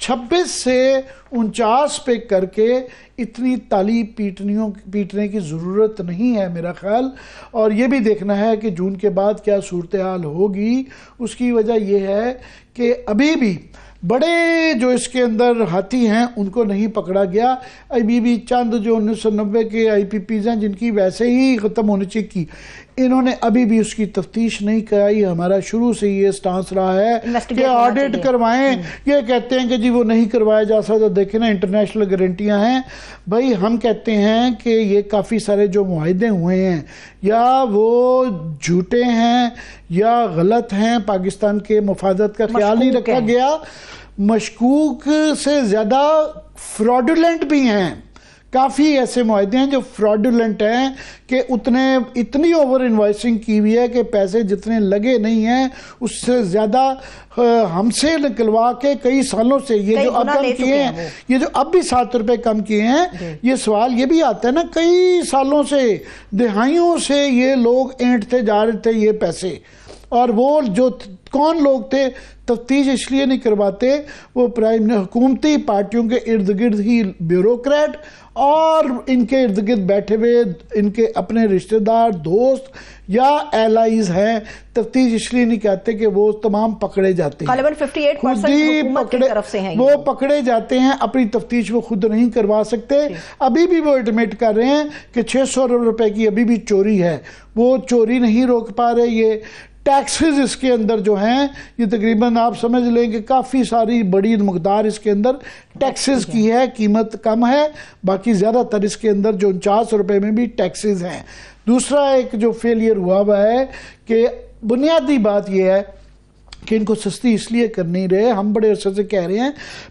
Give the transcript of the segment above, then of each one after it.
26 سے 49 پہ کر کے اتنی تالی پیٹنے کی ضرورت نہیں ہے میرا خیال. اور یہ بھی دیکھنا ہے کہ جون کے بعد کیا صورتحال ہوگی. اس کی وجہ یہ ہے کہ ابھی بھی بڑے جو اس کے اندر ہاتھی ہیں ان کو نہیں پکڑا گیا. ابھی بھی چند جو 1990 کے آئی پی پیز ہیں جن کی ویسے ہی ختم ہونے چاہیے انہوں نے ابھی بھی اس کی تفتیش نہیں کرائی. ہمارا شروع سے یہ سٹانس رہا ہے کہ آڈٹ کروائیں. یہ کہتے ہیں کہ جی وہ نہیں کروایا جا سکتا. دیکھیں نا انٹرنیشنل گارنٹیاں ہیں بھائی. ہم کہتے ہیں کہ یہ کافی سارے جو معاہدے ہوئے ہیں یا وہ جھوٹے ہیں یا غلط ہیں. پاکستان کے مفادات کا خیال نہیں رکھا گیا. مشکوک سے زیادہ فراڈولنٹ بھی ہیں. کافی ایسے معاہدے ہیں جو فراڈولنٹ ہیں کہ اتنی اوور انوائسنگ کی ہوئی ہے کہ پیسے جتنے لگے نہیں ہیں اس سے زیادہ ہم سے نکلوا کے کئی سالوں سے یہ جو اب کم کیے ہیں یہ جو اب بھی 7 روپے کم کیے ہیں. یہ سوال یہ بھی آتا ہے نا کئی سالوں سے دہائیوں سے یہ لوگ اینٹتے جا رہے تھے یہ پیسے. اور وہ جو کون لوگ تھے تفتیش اس لیے نہیں کرواتے وہ حکومتی پارٹیوں کے ارد گرد ہی بیوروکریٹ اور ان کے ارد گرد بیٹھے ہوئے ان کے اپنے رشتہ دار دوست یا ایلائز ہیں. تفتیش اس لیے نہیں کہتے کہ وہ تمام پکڑے جاتے ہیں. غالباً 58% حکومت کی طرف سے ہیں. وہ پکڑے جاتے ہیں اپنی تفتیش وہ خود نہیں کروا سکتے. ابھی بھی وہ ایڈمٹ کر رہے ہیں کہ 600 روپے کی ابھی بھی چوری ہے. وہ چوری نہیں روک پا رہے. یہ ٹیکسز اس کے اندر جو ہیں یہ تقریباً آپ سمجھ لیں کہ کافی ساری بڑی مقدار اس کے اندر ٹیکسز کی ہے. قیمت کم ہے باقی زیادہ تر اس کے اندر جو 49 روپے میں بھی ٹیکسز ہیں. دوسرا ایک جو فیلئر ہوا ہے کہ بنیادی بات یہ ہے کہ ان کو سستی اس لیے کر نہیں رہے. ہم بڑے عرصے سے کہہ رہے ہیں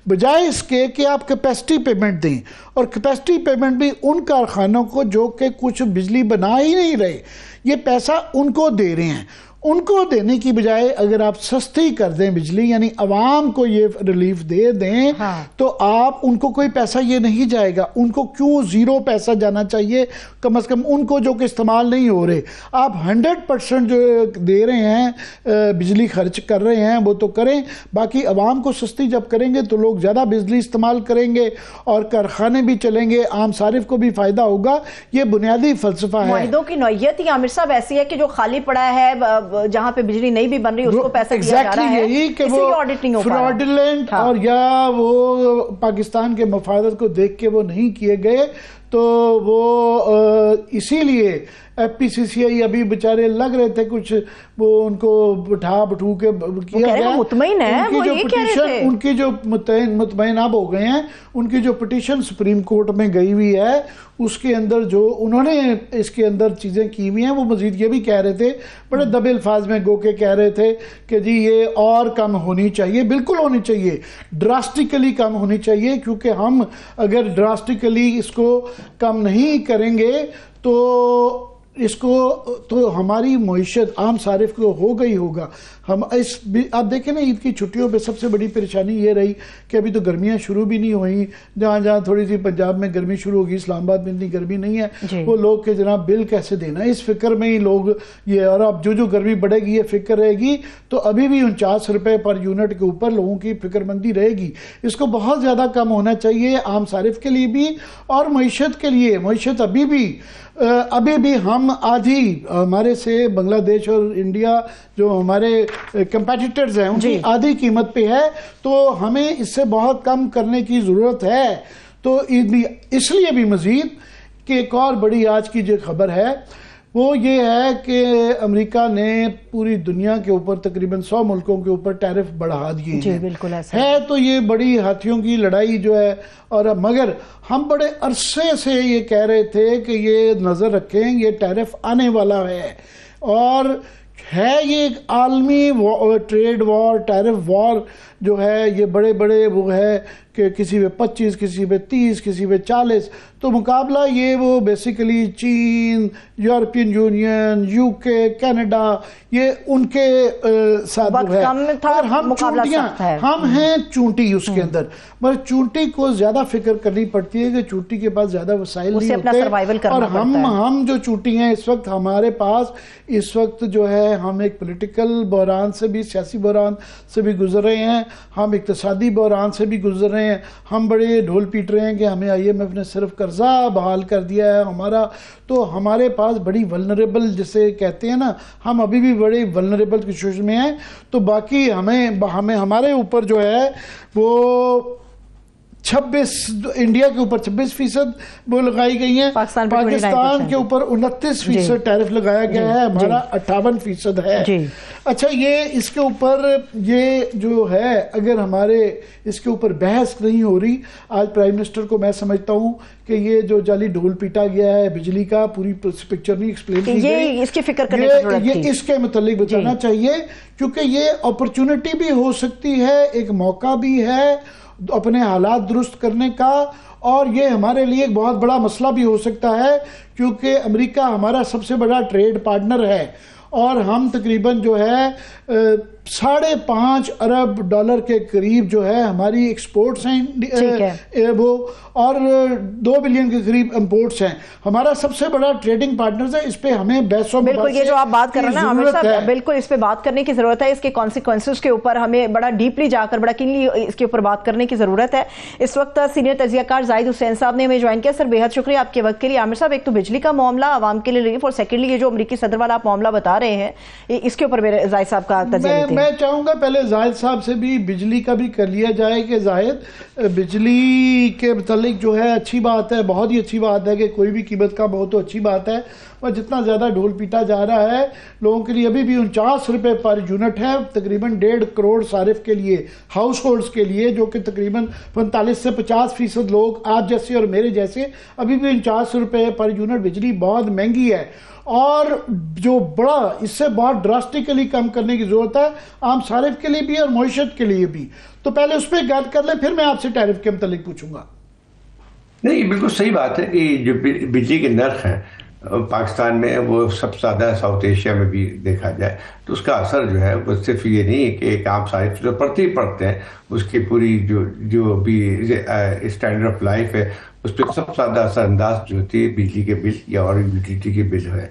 بجائے اس کے کہ آپ کیپیسٹی پیمنٹ دیں اور کیپیسٹی پیمنٹ بھی ان کارخانوں کو جو کہ کچھ بجلی بنا ہی نہیں رہے. یہ پیسہ ان کو دے رہے ہیں. ان کو دینے کی بجائے اگر آپ سستی کر دیں بجلی یعنی عوام کو یہ ریلیف دے دیں تو آپ ان کو کوئی پیسہ یہ نہیں جائے گا. ان کو کیوں 0 پیسہ جانا چاہیے کم از کم ان کو جو کہ استعمال نہیں ہو رہے. آپ 100% جو دے رہے ہیں بجلی خرچ کر رہے ہیں وہ تو کریں. باقی عوام کو سستی جب کریں گے تو لوگ زیادہ بجلی استعمال کریں گے اور کارخانے بھی چلیں گے. عام صارف کو بھی فائدہ ہوگا. یہ بنیادی فلسفہ ہے. معاہدوں کی نوعیت ہی عامر صاحب ایسی ہے کہ جو خالی پڑا ہے جہاں پہ بجلی نہیں بھی بن رہی اس کو پیسہ دیا جا رہا ہے. یہی کہ وہ فراڈولنٹ اور یا وہ پاکستان کے مفادات کو دیکھ کے وہ نہیں کیے گئے تو وہ اسی لیے ایف پی سی سی آئی ابھی بچارے لگ رہے تھے کچھ وہ ان کو بٹھو کے کیا گیا. مطمئن ہے ان کی جو مطمئن اب ہو گئے ہیں. ان کی جو پٹیشن سپریم کورٹ میں گئی ہوئی ہے اس کے اندر جو انہوں نے اس کے اندر چیزیں کی ہوئی ہیں وہ مزید یہ بھی کہہ رہے تھے بڑے دبے الفاظ میں گو کے کہہ رہے تھے کہ جی یہ اور کم ہونی چاہیے. بالکل ہونی چاہیے. ڈراسٹیکلی کم ہونی چاہیے کیونکہ ہم اگر ڈراسٹیکلی اس کو کم نہیں کریں گے تو اس کو تو ہماری معیشت عام صارف کو ہوگا ہی ہوگا. ہم آپ دیکھیں نا عید کی چھٹیوں پہ سب سے بڑی پریشانی یہ رہی کہ ابھی تو گرمیاں شروع بھی نہیں ہوئیں. جہاں تھوڑی سی پنجاب میں گرمی شروع ہوگی اسلام آباد میں اتنی گرمی نہیں ہے. وہ لوگ کہ جناب بل کیسے دینا اس فکر میں ہی لوگ یہ. اور اب جو گرمی بڑھے گی یہ فکر رہے گی تو ابھی بھی 49 روپے پر یونٹ کے اوپر لوگوں کی فکر مندی رہے گی. اس کو بہت زیادہ کم ہونا چاہیے عام صارف کے لیے بھی اور معیشت کے لیے. معیشت ابھی بھی ہم آدھی ہمارے سے بنگلہ دیش اور انڈیا جو ہمارے کمپیٹیٹرز ہیں ان کی آدھی قیمت پہ ہے تو ہمیں اس سے بہت کم کرنے کی ضرورت ہے. تو اس لیے بھی مزید کہ ایک اور بڑی آج کی جو خبر ہے وہ یہ ہے کہ امریکہ نے پوری دنیا کے اوپر تقریباً 100 ملکوں کے اوپر ٹیرف بڑھا دیے ہیں. بالکل ایسا ہے. تو یہ بڑی ہاتھیوں کی لڑائی جو ہے اور مگر ہم بڑے عرصے سے یہ کہہ رہے تھے کہ یہ نظر رکھیں یہ ٹیرف آنے والا ہے اور ہے یہ ایک عالمی ٹریڈ وار ٹیرف وار جو ہے یہ بڑے وہ ہے کہ کسی پہ 25، کسی پہ 30، کسی پہ 40. تو مقابلہ یہ وہ بیسیکلی چین، European Union, UK, Canada, یہ ان کے ساتھ ہے. اور ہم چونٹیاں، ہم ہیں چونٹی اس کے اندر، مگر چونٹی کو زیادہ فکر کرنی پڑتی ہے کہ چونٹی کے پاس زیادہ وسائل نہیں ہوتے. اور ہم جو چونٹی ہیں اس وقت ہمارے پاس اس وقت جو ہے، ہم ایک پولیٹیکل بحران سے بھی، سیاسی بحران سے بھی گزر رہے ہیں، ہم اقتصادی بحران سے بھی گزر رہے ہیں. ہم بڑے ڈھول پیٹ رہے ہیں کہ ہمیں IMF نے صرف قرضہ بحال کر دیا ہے ہمارا. تو ہمارے پاس بڑی ولنریبل جسے کہتے ہیں نا، ہم ابھی بھی بڑی ولنریبل سچویشن میں ہیں. تو باقی ہمیں ہمارے اوپر جو ہے وہ 26، انڈیا کے اوپر 26% وہ لگائی گئی ہیں، پاکستان کے اوپر 29% ٹیرف لگایا گیا ہے، ہمارا 58% ہے. اچھا، یہ اس کے اوپر یہ جو ہے، اگر ہمارے اس کے اوپر بحث نہیں ہو رہی، آج پرائم منسٹر کو میں سمجھتا ہوں کہ یہ جو جعلی ڈھول پیٹا گیا ہے بجلی کا، پوری پکچر نہیں ایکسپلین کی گئی، اس کی فکر کرنے کی ضرورت تھی. یہ اس کے متعلق بتانا چاہیے، کیونکہ یہ اپرچونٹی بھی ہو سکتی ہے، ایک موقع بھی ہے اپنے حالات درست کرنے کا، اور یہ ہمارے لیے ایک بہت بڑا مسئلہ بھی ہو سکتا ہے، کیونکہ امریکہ ہمارا سب سے بڑا ٹریڈ پارٹنر ہے، اور ہم تقریباً جو ہے $5.5 ارب کے قریب جو ہے ہماری ایکسپورٹس ہیں وہ، اور 2 بلین کے قریب امپورٹس ہیں. ہمارا سب سے بڑا ٹریڈنگ پارٹنرز ہے. اس پہ ہمیں بحث و مباحثے بالکل، یہ جو آپ بات کر رہے ہیں عامر صاحب، بالکل اس پہ بات کرنے کی ضرورت ہے. اس کے کانسیکوینسز کے اوپر ہمیں بڑا ڈیپلی جا کر، بڑا کینلی اس کے اوپر بات کرنے کی ضرورت ہے. اس وقت سینئر تجزیہ کار زاہد حسین صاحب نے ہمیں جوائن کیا. سر، بے حد شکریہ آپ کے وقت کے لیے. عامر صاحب، ایک تو بجلی کا معاملہ عوام کے لیے ریلیف، اور سیکنڈلی یہ جو امریکی صدر والا آپ معاملہ بتا رہے ہیں، اس کے اوپر زاہد صاحب کا تجزیہ. میں چاہوں گا پہلے زاہد صاحب سے بھی بجلی کا بھی کر لیا جائے کہ زاہد، بجلی کے متعلق جو ہے اچھی بات ہے، بہت ہی اچھی بات ہے کہ کوئی بھی قیمت کا بہت تو اچھی بات ہے، اور جتنا زیادہ ڈھول پیٹا جا رہا ہے لوگوں کے لیے ابھی بھی 49 روپے پر یونٹ ہے، تقریباً 1.5 کروڑ صارف کے لیے، ہاؤس ہولڈز کے لیے، جو کہ تقریباً 45 سے 50% لوگ آپ جیسے اور میرے جیسے، ابھی بھی 49 روپے پر یونٹ بجلی بہت مہنگی ہے. اور جو بڑا اس سے بہت ڈراسٹیکلی کم کرنے کی ضرورت ہے، عام صارف کے لیے بھی اور معیشت کے لیے بھی. تو پہلے اس پہ بات کر لیں، پھر میں آپ سے ٹیرف کے متعلق پوچھوں گا. نہیں، بالکل صحیح بات ہے کہ جو بجلی کے نرخ ہیں پاکستان میں، وہ سب سے زیادہ ساؤتھ ایشیا میں بھی دیکھا جائے تو اس کا اثر جو ہے وہ صرف یہ نہیں ہے کہ ایک عام صارف جو پڑھتے ہی پڑھتے ہیں اس کی پوری جو بھی اسٹینڈرڈ آف لائف ہے اس پہ سب سے زیادہ اثر انداز جو ہوتی ہے بجلی کے بل یا اور یوٹیلیٹی کے بل ہے.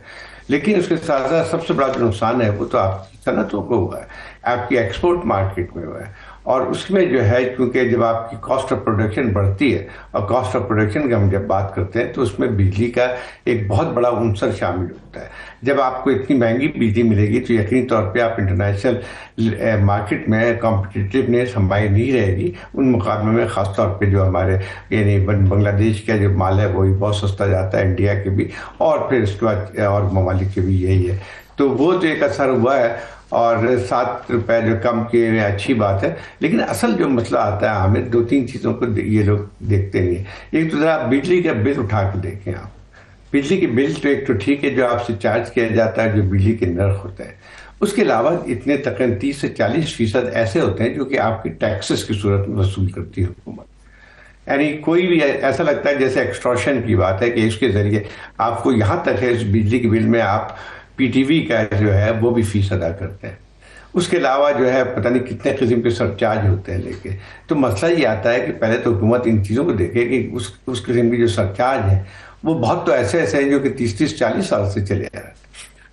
لیکن اس کے ساتھ ساتھ سب سے بڑا جو نقصان ہے وہ تو آپ کی صنعتوں کو ہوا ہے، آپ کی ایکسپورٹ مارکیٹ میں ہوا ہے. اور اس میں جو ہے کیونکہ جب آپ کی کاسٹ آف پروڈکشن بڑھتی ہے، اور کاسٹ آف پروڈکشن کی ہم جب بات کرتے ہیں تو اس میں بجلی کا ایک بہت بڑا عنصر شامل ہوتا ہے. جب آپ کو اتنی مہنگی بجلی ملے گی تو یقینی طور پہ آپ انٹرنیشنل مارکیٹ میں کمپٹیٹیونیس ہماری نہیں رہے گی ان مقابلے میں، خاص طور پہ جو ہمارے یعنی بنگلہ دیش کا جو مال ہے وہی بہت سستا جاتا ہے، انڈیا کے بھی، اور پھر اس کے بعد اور ممالک کے بھی یہی ہے. تو وہ جو ایک اثر ہوا ہے، اور 7 روپے جو کم کیے ہوئے اچھی بات ہے. لیکن اصل جو مسئلہ آتا ہے ہمیں 2-3 چیزوں کو یہ لوگ دیکھتے نہیں ہیں. ایک تو ذرا بجلی کا بل اٹھا کے دیکھیں آپ. بجلی کے بل تو ایک تو ٹھیک ہے جو آپ سے چارج کیا جاتا ہے، جو بجلی کے نرخ ہوتا ہے، اس کے علاوہ اتنے تقریباً 30 سے 40% ایسے ہوتے ہیں جو کہ آپ کے ٹیکسز کی صورت میں وصول کرتی ہے حکومت. یعنی کوئی بھی ایسا لگتا ہے جیسے ایکسٹورشن کی بات ہے کہ اس کے ذریعے آپ کو یہاں تک ہے اس بجلی کے بل میں آپ PTV کا جو ہے وہ بھی فیس ادا کرتے ہیں. اس کے علاوہ جو ہے پتہ نہیں کتنے قسم کے سرچارج ہوتے ہیں. لے کے تو مسئلہ یہ آتا ہے کہ پہلے تو حکومت ان چیزوں کو دیکھے کہ اس قسم کی جو سرچارج ہیں وہ بہت تو ایسے ہیں جو کہ 30-40 سال سے چلے آ رہے ہیں.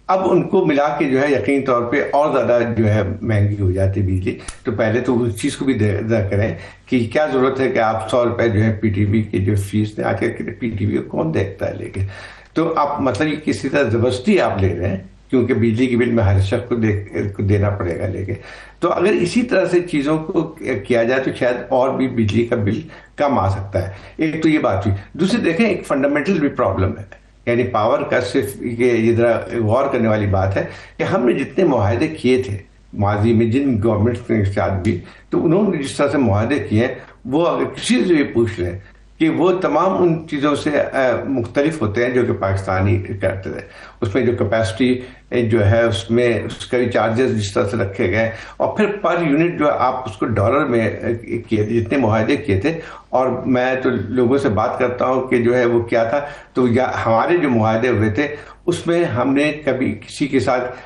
اب ان کو ملا کے جو ہے یقینی طور پہ اور زیادہ جو ہے مہنگی ہو جاتی بجلی. تو پہلے تو اس چیز کو بھی ادا کریں کہ کیا ضرورت ہے کہ آپ 100 روپے جو ہے PTV کی جو فیس دیں. آج کل PTV کو کون دیکھتا ہے. لے کے تو آپ مطلب یہ کسی طرح زبردستی آپ لے رہے ہیں کیونکہ بجلی کے بل میں ہر شخص کو دینا پڑے گا. لے کے تو اگر اسی طرح سے چیزوں کو کیا جائے تو شاید اور بھی بجلی کا بل کم آ سکتا ہے. ایک تو یہ بات ہوئی. دوسری دیکھیں ایک فنڈامنٹل بھی پرابلم ہے، یعنی پاور کا صرف یہ ذرا غور کرنے والی بات ہے کہ ہم نے جتنے معاہدے کیے تھے ماضی میں جن گورنمنٹ کے ساتھ بھی، تو انہوں نے جس طرح سے معاہدے کیے ہیں وہ اگر کسی سے بھی پوچھ لیں کہ وہ تمام ان چیزوں سے مختلف ہوتے ہیں جو کہ پاکستانی کرتے تھے. اس میں جو کیپیسٹی جو ہے اس میں اس کا بھی چارجز جس طرح سے رکھے گئے, اور پھر پر یونٹ جو آپ اس کو ڈالر میں کیے جتنے معاہدے کیے تھے. اور میں تو لوگوں سے بات کرتا ہوں کہ جو ہے وہ کیا تھا, تو ہمارے جو معاہدے ہوئے تھے اس میں ہم نے کبھی کسی کے ساتھ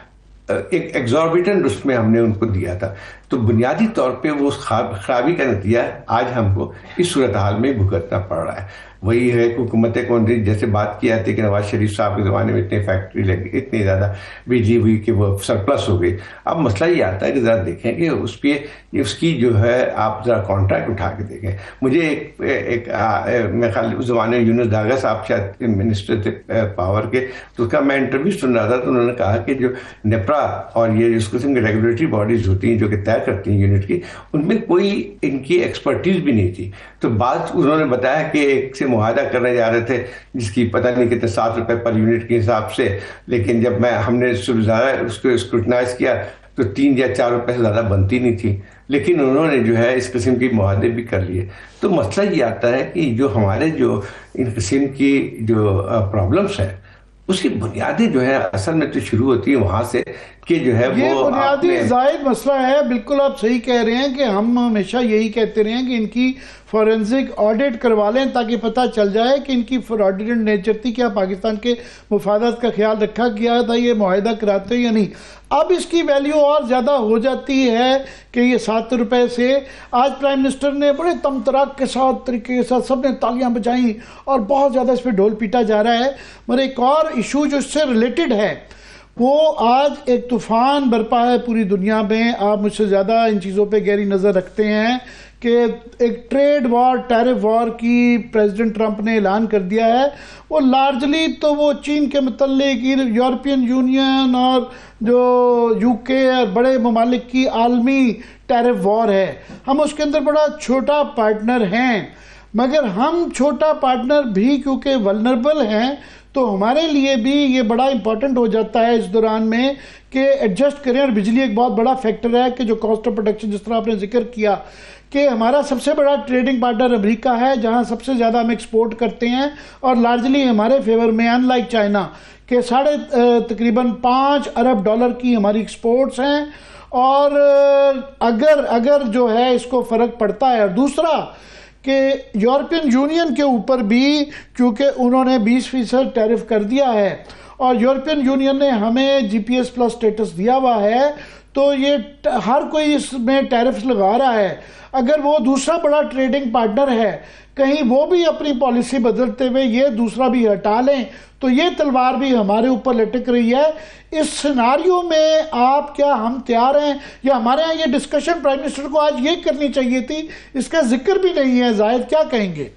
ایک ایگزاربیٹنٹ اس میں ہم نے ان کو دیا تھا. تو بنیادی طور پہ وہ خرابی کا نتیجہ آج ہم کو اس صورتحال میں بھگتنا پڑ رہا ہے. وہی ہے حکومت کون جیسے بات کیا تھی کہ نواز شریف صاحب کے زمانے میں اتنی فیکٹری لگی, اتنی زیادہ بجلی ہوئی کہ وہ سرپلس ہو گئی. اب مسئلہ یہ آتا ہے کہ ذرا دیکھیں کہ اس کی جو ہے آپ ذرا کانٹریکٹ اٹھا کے دیکھیں. مجھے ایک میرے خیال اس زمانے میں یونس داغا صاحب شاید منسٹر تھے پاور کے, تو اس کا میں انٹرویو سن رہا تھا, تو انہوں نے کہا کہ جو نیپرا اور یہ اس قسم کی ریگولیٹری باڈیز ہوتی ہیں جو کہ طے کرتی ہیں یونٹ کی, ان میں کوئی ان کی ایکسپرٹیز بھی نہیں تھی. تو بات انہوں نے بتایا کہ ایک سے معاہدہ کرنے جا رہے تھے جس کی پتہ نہیں کتنے 7 روپے پر یونٹ کے حساب سے, لیکن جب ہم نے اس کو اسکروٹنائز کیا تو 3 یا 4 روپے سے زیادہ بنتی نہیں تھی, لیکن انہوں نے جو ہے اس قسم کی معاہدے بھی کر لیے. تو مسئلہ یہ آتا ہے کہ جو ہمارے جو ان قسم کی جو پرابلمس ہیں اس کی بنیادیں جو ہے اصل میں تو شروع ہوتی ہیں وہاں سے کہ جو ہے یہ وہ بنیادی زائد مسئلہ ہے. بالکل آپ صحیح کہہ رہے ہیں کہ ہم ہمیشہ یہی کہتے رہے ہیں کہ ان کی فورنزک آڈٹ کروا لیں تاکہ پتہ چل جائے کہ ان کی فراڈیڈنٹ نیچر تھی, کیا پاکستان کے مفادات کا خیال رکھا گیا تھا یہ معاہدہ کراتے یا نہیں. اب اس کی ویلیو اور زیادہ ہو جاتی ہے کہ یہ 7 روپے سے آج پرائم منسٹر نے بڑے تم تراک کے ساتھ طریقے کے ساتھ سب نے تالیاں بجائیں اور بہت زیادہ اس پہ ڈھول پیٹا جا رہا ہے. مگر ایک اور ایشو جو اس سے ریلیٹڈ ہے وہ آج ایک طوفان برپا ہے پوری دنیا میں. آپ مجھ سے زیادہ ان چیزوں پہ گہری نظر رکھتے ہیں کہ ایک ٹریڈ وار, ٹیرف وار کی پریزیڈنٹ ٹرمپ نے اعلان کر دیا ہے. وہ لارجلی تو وہ چین کے متعلق یورپین یونین اور جو UK اور بڑے ممالک کی عالمی ٹیرف وار ہے. ہم اس کے اندر بڑا چھوٹا پارٹنر ہیں, مگر ہم چھوٹا پارٹنر بھی کیونکہ ولنریبل ہیں تو ہمارے لیے بھی یہ بڑا امپورٹنٹ ہو جاتا ہے اس دوران میں کہ ایڈجسٹ کریں. اور بجلی ایک بہت بڑا فیکٹر ہے کہ جو کاسٹ آف پروڈکشن جس طرح آپ نے ذکر کیا کہ ہمارا سب سے بڑا ٹریڈنگ پارٹنر امریکہ ہے جہاں سب سے زیادہ ہم ایکسپورٹ کرتے ہیں اور لارجلی ہمارے فیور میں, ان لائک چائنا کہ تقریباً $5 ارب کی ہماری ایکسپورٹس ہیں. اور اگر جو ہے اس کو فرق پڑتا ہے. اور دوسرا کہ یورپین یونین کے اوپر بھی کیونکہ انہوں نے 20% ٹیرف کر دیا ہے اور یورپین یونین نے ہمیں GPS پلس سٹیٹس دیا ہوا ہے, تو یہ ہر کوئی اس میں ٹیرفز لگا رہا ہے. اگر وہ دوسرا بڑا ٹریڈنگ پارٹنر ہے کہیں وہ بھی اپنی پالیسی بدلتے ہوئے یہ دوسرا بھی ہٹا لیں تو یہ تلوار بھی ہمارے اوپر لٹک رہی ہے. اس سیناریو میں آپ کیا ہم تیار ہیں, یا ہمارے ہاں یہ ڈسکشن پرائم منسٹر کو آج یہ کرنی چاہیے تھی, اس کا ذکر بھی نہیں ہے. زاہد کیا کہیں گے؟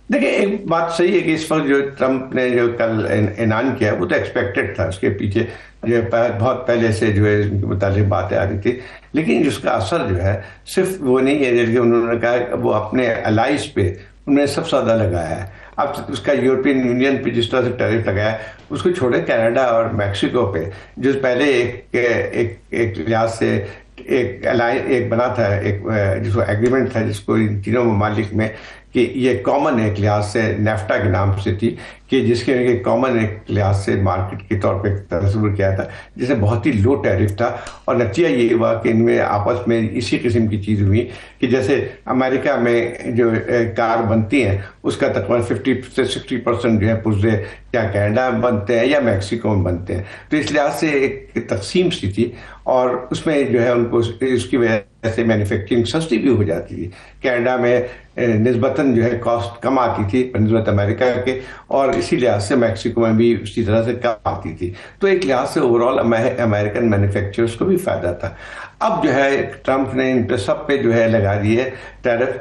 دیکھیں ایک بات صحیح ہے کہ اس وقت جو ٹرمپ نے جو کل اعلان کیا وہ تو ایکسپیکٹڈ تھا, اس کے پیچھے جو بہت پہلے سے جو ہے ان کے متعلق باتیں آ رہی تھی, لیکن اس کا اثر جو ہے صرف وہ نہیں ہے جیسے انہوں نے کہا وہ اپنے الائز پہ انہوں نے سب سے زیادہ لگایا ہے. اب اس کا یورپین یونین پہ جس طرح سے ٹیرف لگایا ہے اس کو چھوڑے کینیڈا اور میکسیکو پہ جو پہلے ایک لحاظ سے ایک بنا تھا, ایک جس کو ایگریمنٹ تھا جس کو ان تینوں ممالک میں کہ یہ کامن ایک لحاظ سے نیفٹا کے نام سے تھی کہ جس کے کامن ایک لحاظ سے مارکیٹ کے طور پہ تصور کیا تھا جسے بہت ہی لو ٹیرف تھا. اور نتیجہ یہ ہوا کہ ان میں آپس میں اسی قسم کی چیز ہوئی کہ جیسے امریکہ میں جو کار بنتی ہیں اس کا تقریباً 50 سے 60% جو ہے پرزے یا کینیڈا میں بنتے ہیں یا میکسیکو میں بنتے ہیں. تو اس لحاظ سے ایک تقسیم سی تھی اور اس میں جو ہے ان کو اس کی وجہ سے مینوفیکچرنگ سستی بھی ہو جاتی تھی. کینیڈا میں نسبتاً جو ہے کاسٹ کم آتی تھی بنسبت امریکہ کے, اور اسی لحاظ سے میکسیکو میں بھی اسی طرح سے کم آتی تھی. تو ایک لحاظ سے اوور آل امریکن مینوفیکچررز کو بھی فائدہ تھا. اب جو ہے ٹرمپ نے ان پہ سب پہ جو ہے لگا دیے ٹیرف.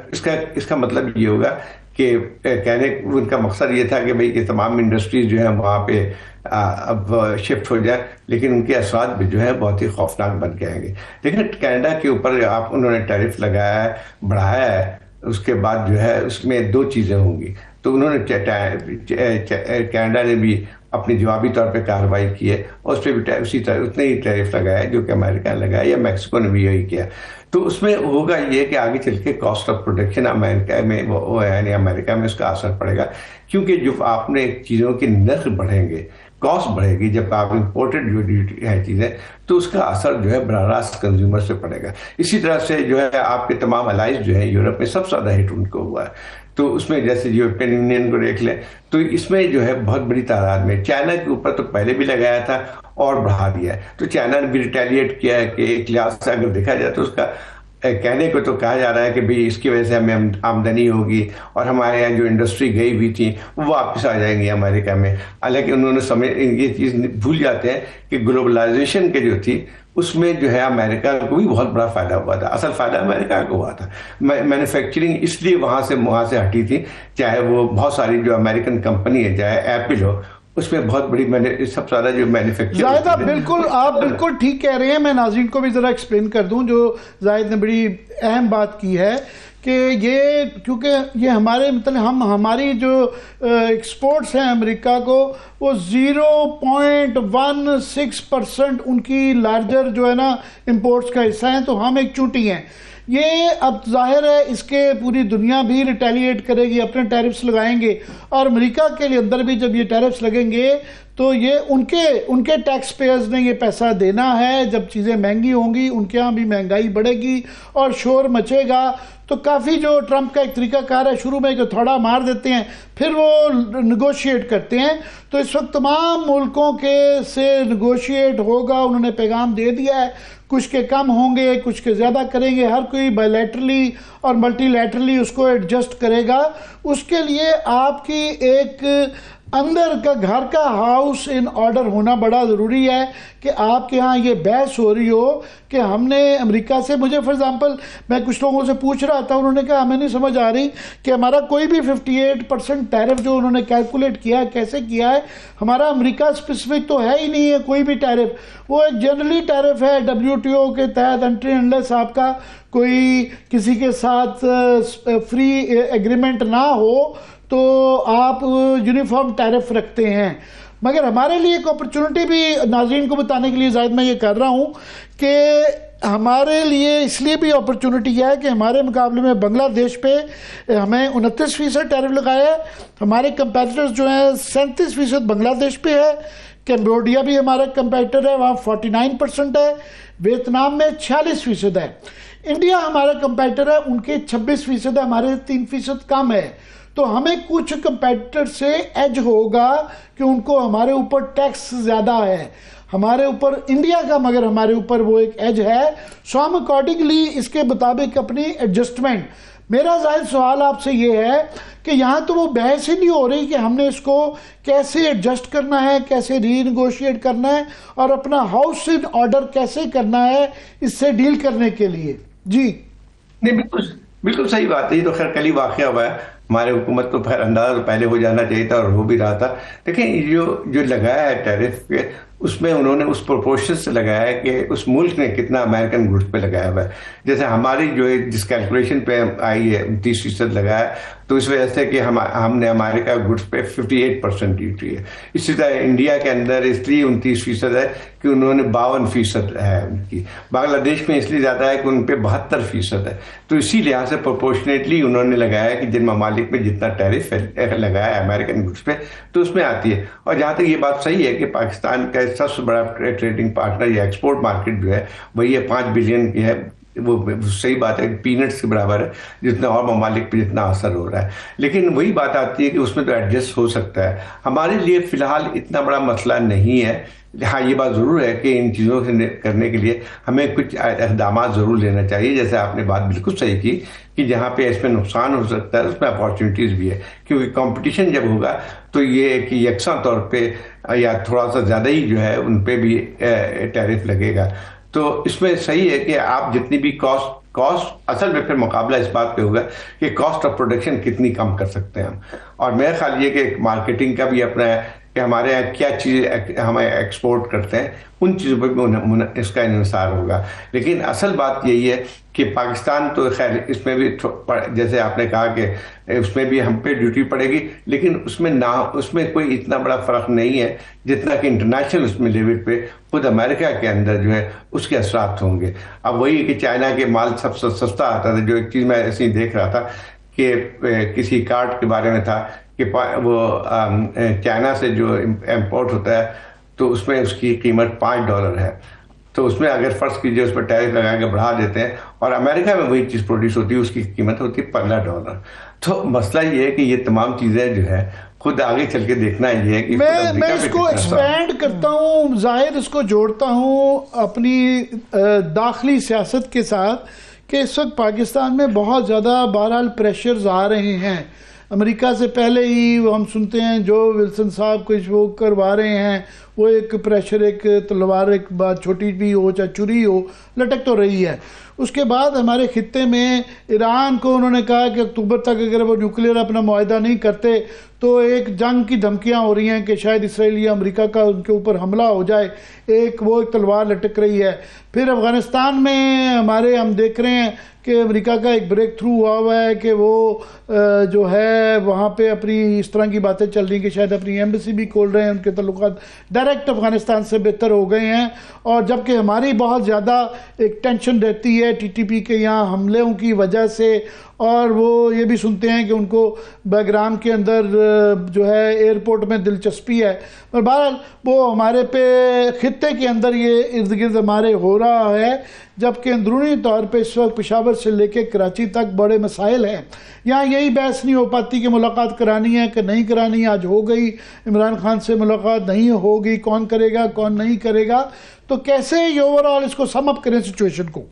اس کا مطلب یہ ہوگا کہ ان کا مقصد یہ تھا کہ بھئی یہ تمام انڈسٹریز جو ہیں وہاں پہ اب شفٹ ہو جائے, لیکن ان کے اثرات بھی جو ہے بہت ہی خوفناک بن کے آئیں گے. لیکن کینیڈا کے اوپر انہوں نے ٹیرف لگایا ہے, بڑھایا ہے, اس کے بعد جو ہے اس میں 2 چیزیں ہوں گی. تو انہوں نے کینیڈا نے بھی اپنی جوابی طور پہ کارروائی کی ہے، اور اس پہ بھی اسی طرح اتنے ہی ٹیرف لگایا جو کہ امریکہ نے لگایا، یا میکسیکو نے بھی یہی کیا. تو اس میں ہوگا یہ کہ آگے چل کے کاسٹ آف پروڈکشن امریکہ میں یعنی امریکہ میں اس کا اثر پڑے گا، کیونکہ جو آپ نے چیزوں کے نرخ بڑھیں گے، کاسٹ بڑھے گی، جب آپ امپورٹڈ جو ڈیوٹی ہے چیزیں، تو اس کا اثر جو ہے براہ راست کنزیومر سے پڑے گا. اسی طرح سے جو ہے آپ کے تمام الائز جو ہیں یورپ میں سب سے زیادہ ہٹ ان کو ہوا ہے. تو اس میں جیسے یورپین یونین کو دیکھ لیں تو اس میں جو ہے بہت بڑی تعداد میں چائنا کے اوپر تو پہلے بھی لگایا تھا اور بڑھا دیا ہے. تو چائنا نے بھی ریٹیلیٹ کیا ہے کہ ایک لحاظ سے اگر دیکھا جائے تو اس کا کہنے کو تو کہا جا رہا ہے کہ بھئی اس کی وجہ سے ہمیں آمدنی ہوگی اور ہمارے یہاں جو انڈسٹری گئی ہوئی تھی وہ واپس آ جائیں گی امریکہ میں. حالانکہ انہوں نے یہ چیز بھول جاتے ہیں کہ گلوبلائزیشن کے جو تھی اس میں جو ہے امریکہ کو بھی بہت بڑا فائدہ ہوا تھا. اصل فائدہ امریکہ کو ہوا تھا. مینوفیکچرنگ اس لیے وہاں سے ہٹی تھی، چاہے وہ بہت ساری جو امریکن کمپنی ہے، چاہے ایپل ہو، اس میں بہت بڑی سب سے زیادہ جو مینوفیکچر. زاہد آپ بالکل ٹھیک کہہ رہے ہیں. میں ناظرین کو بھی ذرا ایکسپلین کر دوں جو زاہد نے بڑی اہم بات کی ہے کہ یہ کیونکہ یہ ہمارے مطلب ہماری جو ایکسپورٹس ہیں امریکہ کو وہ 0.16% ان کی لارجر جو ہے نا امپورٹس کا حصہ ہیں، تو ہم ایک چونٹی ہیں. یہ اب ظاہر ہے اس کے پوری دنیا بھی ریٹیلیٹ کرے گی، اپنے ٹیرفس لگائیں گے، اور امریکہ کے لیے اندر بھی جب یہ ٹیرفس لگیں گے تو یہ ان کے ٹیکس پیئرز نے یہ پیسہ دینا ہے. جب چیزیں مہنگی ہوں گی ان کے ہاں بھی مہنگائی بڑھے گی اور شور مچے گا. تو کافی جو ٹرمپ کا ایک طریقہ کار ہے شروع میں کہ تھوڑا مار دیتے ہیں پھر وہ نیگوشیٹ کرتے ہیں. تو اس وقت تمام ملکوں کے سے نیگوشیٹ ہوگا. انہوں نے پیغام دے دیا ہے، کچھ کے کم ہوں گے، کچھ کے زیادہ کریں گے، ہر کوئی بائی لیٹرلی اور ملٹی لیٹرلی اس کو ایڈجسٹ کرے گا. اس کے لیے آپ کی ایک اندر کا گھر کا ہاؤس ان آرڈر ہونا بڑا ضروری ہے کہ آپ کے ہاں یہ بحث ہو رہی ہو کہ ہم نے امریکہ سے، مجھے فار ایگزامپل میں کچھ لوگوں سے پوچھ رہا تھا، انہوں نے کہا ہمیں نہیں سمجھ آ رہی کہ ہمارا کوئی بھی 58% ٹیرف جو انہوں نے کیلکولیٹ کیا ہے کیسے کیا ہے. ہمارا امریکہ اسپیسیفک تو ہے ہی نہیں ہے کوئی بھی ٹیرف، وہ ایک جنرلی ٹیرف ہے WTO کے تحت. انٹری انلیس آپ کا کوئی کسی کے ساتھ فری ایگریمنٹ نہ ہو تو آپ یونیفارم ٹیرف رکھتے ہیں. مگر ہمارے لیے ایک اپرچونٹی بھی ناظرین کو بتانے کے لیے زائد میں یہ کر رہا ہوں کہ ہمارے لیے اس لیے بھی اپرچونٹی ہے کہ ہمارے مقابلے میں بنگلہ دیش پہ ہمیں 29% ٹیرف لگایا ہے. ہمارے کمپیٹیٹرز جو ہیں 37% بنگلہ دیش پہ ہے. کیمبوڈیا بھی ہمارا کمپیٹیٹر ہے، وہاں 49% ہے. ویتنام میں 46% ہے. انڈیا ہمارا کمپیٹیٹر ہے، ان کے 26% ہے، ہمارے 3% کم ہے. تو ہمیں کچھ کمپیٹیٹر سے ایج ہوگا کہ ان کو ہمارے اوپر ٹیکس زیادہ ہے ہمارے اوپر انڈیا کا، مگر ہمارے اوپر وہ ایک ایج ہے. سو ہم اکارڈنگلی اس کے مطابق اپنی ایڈجسٹمنٹ. میرا ظاہر سوال آپ سے یہ ہے کہ یہاں تو وہ بحث ہی نہیں ہو رہی کہ ہم نے اس کو کیسے ایڈجسٹ کرنا ہے، کیسے ری نیگوشیٹ کرنا ہے اور اپنا ہاؤس ان آرڈر کیسے کرنا ہے اس سے ڈیل کرنے کے لیے. جی نہیں، بالکل صحیح بات ہے. یہ تو خیر کل ہی واقعہ ہوا ہے. ہمارے حکومت کو خیر اندازہ تو پہلے ہو جانا چاہیے تھا اور ہو بھی رہا تھا. دیکھیں جو لگایا ہے ٹیرف پہ، اس میں انہوں نے اس پروپورشن سے لگایا ہے کہ اس ملک نے کتنا امریکن گڈس پہ لگایا ہوا ہے. جیسے ہماری جو ہے جس کیلکولیشن پہ آئی ہے 29% لگایا ہے، تو اس وجہ سے کہ ہم نے امریکہ گڈس پہ 58% ڈیوٹی ہے. اسی طرح انڈیا کے اندر اس لیے 29% ہے کہ انہوں نے 52% ہے ان کی. بنگلہ دیش میں اس لیے زیادہ ہے کہ ان پہ 72% ہے. تو اسی لحاظ سے پروپورشنیٹلی انہوں نے لگایا کہ جن ممالک میں جتنا ٹیرف لگایا ہے امریکن گڈس پہ تو اس میں آتی ہے. اور جہاں تک یہ بات صحیح ہے کہ پاکستان کا سب سے بڑا ٹریڈنگ پارٹنر یا ایکسپورٹ مارکیٹ جو ہے وہ یہ 5 بلین کی ہے. وہ صحیح بات ہے کہ پینٹس کے برابر ہے جتنا اور ممالک پہ جتنا اثر ہو رہا ہے. لیکن وہی بات آتی ہے کہ اس میں تو ایڈجسٹ ہو سکتا ہے. ہمارے لیے فی الحال اتنا بڑا مسئلہ نہیں ہے. ہاں یہ بات ضرور ہے کہ ان چیزوں سے کرنے کے لیے ہمیں کچھ اقدامات ضرور لینا چاہیے. جیسے آپ نے بات بالکل صحیح کی کہ جہاں پہ اس میں نقصان ہو سکتا ہے اس میں اپارچونیٹیز بھی ہے، کیونکہ کمپٹیشن جب ہوگا تو یہ کہ یکساں طور پہ یا تھوڑا سا زیادہ ہی جو ہے ان پہ بھی ٹیرف لگے گا. تو اس میں صحیح ہے کہ آپ جتنی بھی کاسٹ اصل میں پھر مقابلہ اس بات پہ ہوگا کہ کاسٹ آف پروڈکشن کتنی کم کر سکتے ہیں ہم. اور میرا خیال یہ کہ مارکیٹنگ کا بھی اپنا کہ ہمارے یہاں کیا چیزیں ہم ایکسپورٹ کرتے ہیں، ان چیزوں پہ بھی اس کا انحصار ہوگا. لیکن اصل بات یہی ہے کہ پاکستان تو خیر اس میں بھی جیسے آپ نے کہا کہ اس میں بھی ہم پہ ڈیوٹی پڑے گی، لیکن اس میں کوئی اتنا بڑا فرق نہیں ہے جتنا کہ انٹرنیشنل اس میں لیول پہ خود امریکہ کے اندر جو ہے اس کے اثرات ہوں گے. اب وہی کہ چائنا کے مال سب سے سستا آتا تھا. جو ایک چیز میں ایسے ہی دیکھ رہا تھا کہ کسی کارڈ کے بارے میں تھا کہ وہ چائنا سے جو امپورٹ ہوتا ہے تو اس میں اس کی قیمت $5 ہے. تو اس میں اگر فرض کیجیے اس پر ٹیرف لگا کے بڑھا دیتے ہیں اور امریکہ میں وہی چیز پروڈیوس ہوتی ہے، اس کی قیمت ہوتی ہے $15. تو مسئلہ یہ ہے کہ یہ تمام چیزیں جو ہے خود آگے چل کے دیکھنا یہ ہے کہ میں اس کو ایکسپینڈ کرتا ہوں، ظاہر اس کو جوڑتا ہوں اپنی داخلی سیاست کے ساتھ کہ اس وقت پاکستان میں بہت زیادہ بہرحال پریشرز آ رہے ہیں. امریکہ سے پہلے ہی ہم سنتے ہیں جو ولسن صاحب کچھ وہ کروا رہے ہیں، وہ ایک پریشر، ایک تلوار، ایک بات چھوٹی بھی ہو چاہے چری ہو، لٹک تو رہی ہے. اس کے بعد ہمارے خطے میں ایران کو انہوں نے کہا کہ اکتوبر تک اگر وہ نیوکلیئر اپنا معاہدہ نہیں کرتے تو ایک جنگ کی دھمکیاں ہو رہی ہیں کہ شاید اسرائیل یا امریکہ کا ان کے اوپر حملہ ہو جائے. ایک تلوار لٹک رہی ہے. پھر افغانستان میں ہم دیکھ رہے ہیں کہ امریکہ کا ایک بریک تھرو ہوا ہے کہ وہ جو ہے وہاں پہ اپنی اس طرح کی باتیں چل رہی ہیں کہ شاید اپنی ایمبیسی بھی کھول رہے ہیں، ان کے تعلقات ڈائریکٹ افغانستان سے بہتر ہو گئے ہیں. اور جبکہ ہماری بہت زیادہ ایک ٹینشن رہتی ہے ٹی ٹی پی کے یہاں حملوں کی وجہ سے، اور وہ یہ بھی سنتے ہیں کہ ان کو بیگرام کے اندر جو ہے ایئرپورٹ میں دلچسپی ہے. اور بہرحال وہ ہمارے پہ خطے کے اندر یہ ارد گرد ہمارے ہو رہا ہے، جبکہ اندرونی طور پہ اس وقت پشاور سے لے کے کراچی تک بڑے مسائل ہیں. یہاں یہی بحث نہیں ہو پاتی کہ ملاقات کرانی ہے کہ نہیں کرانی. آج ہو گئی عمران خان سے ملاقات، نہیں ہوگی، کون کرے گا کون نہیں کرے گا. تو کیسے یہ اوورآل اس کو سم اپ کریں سچویشن کو؟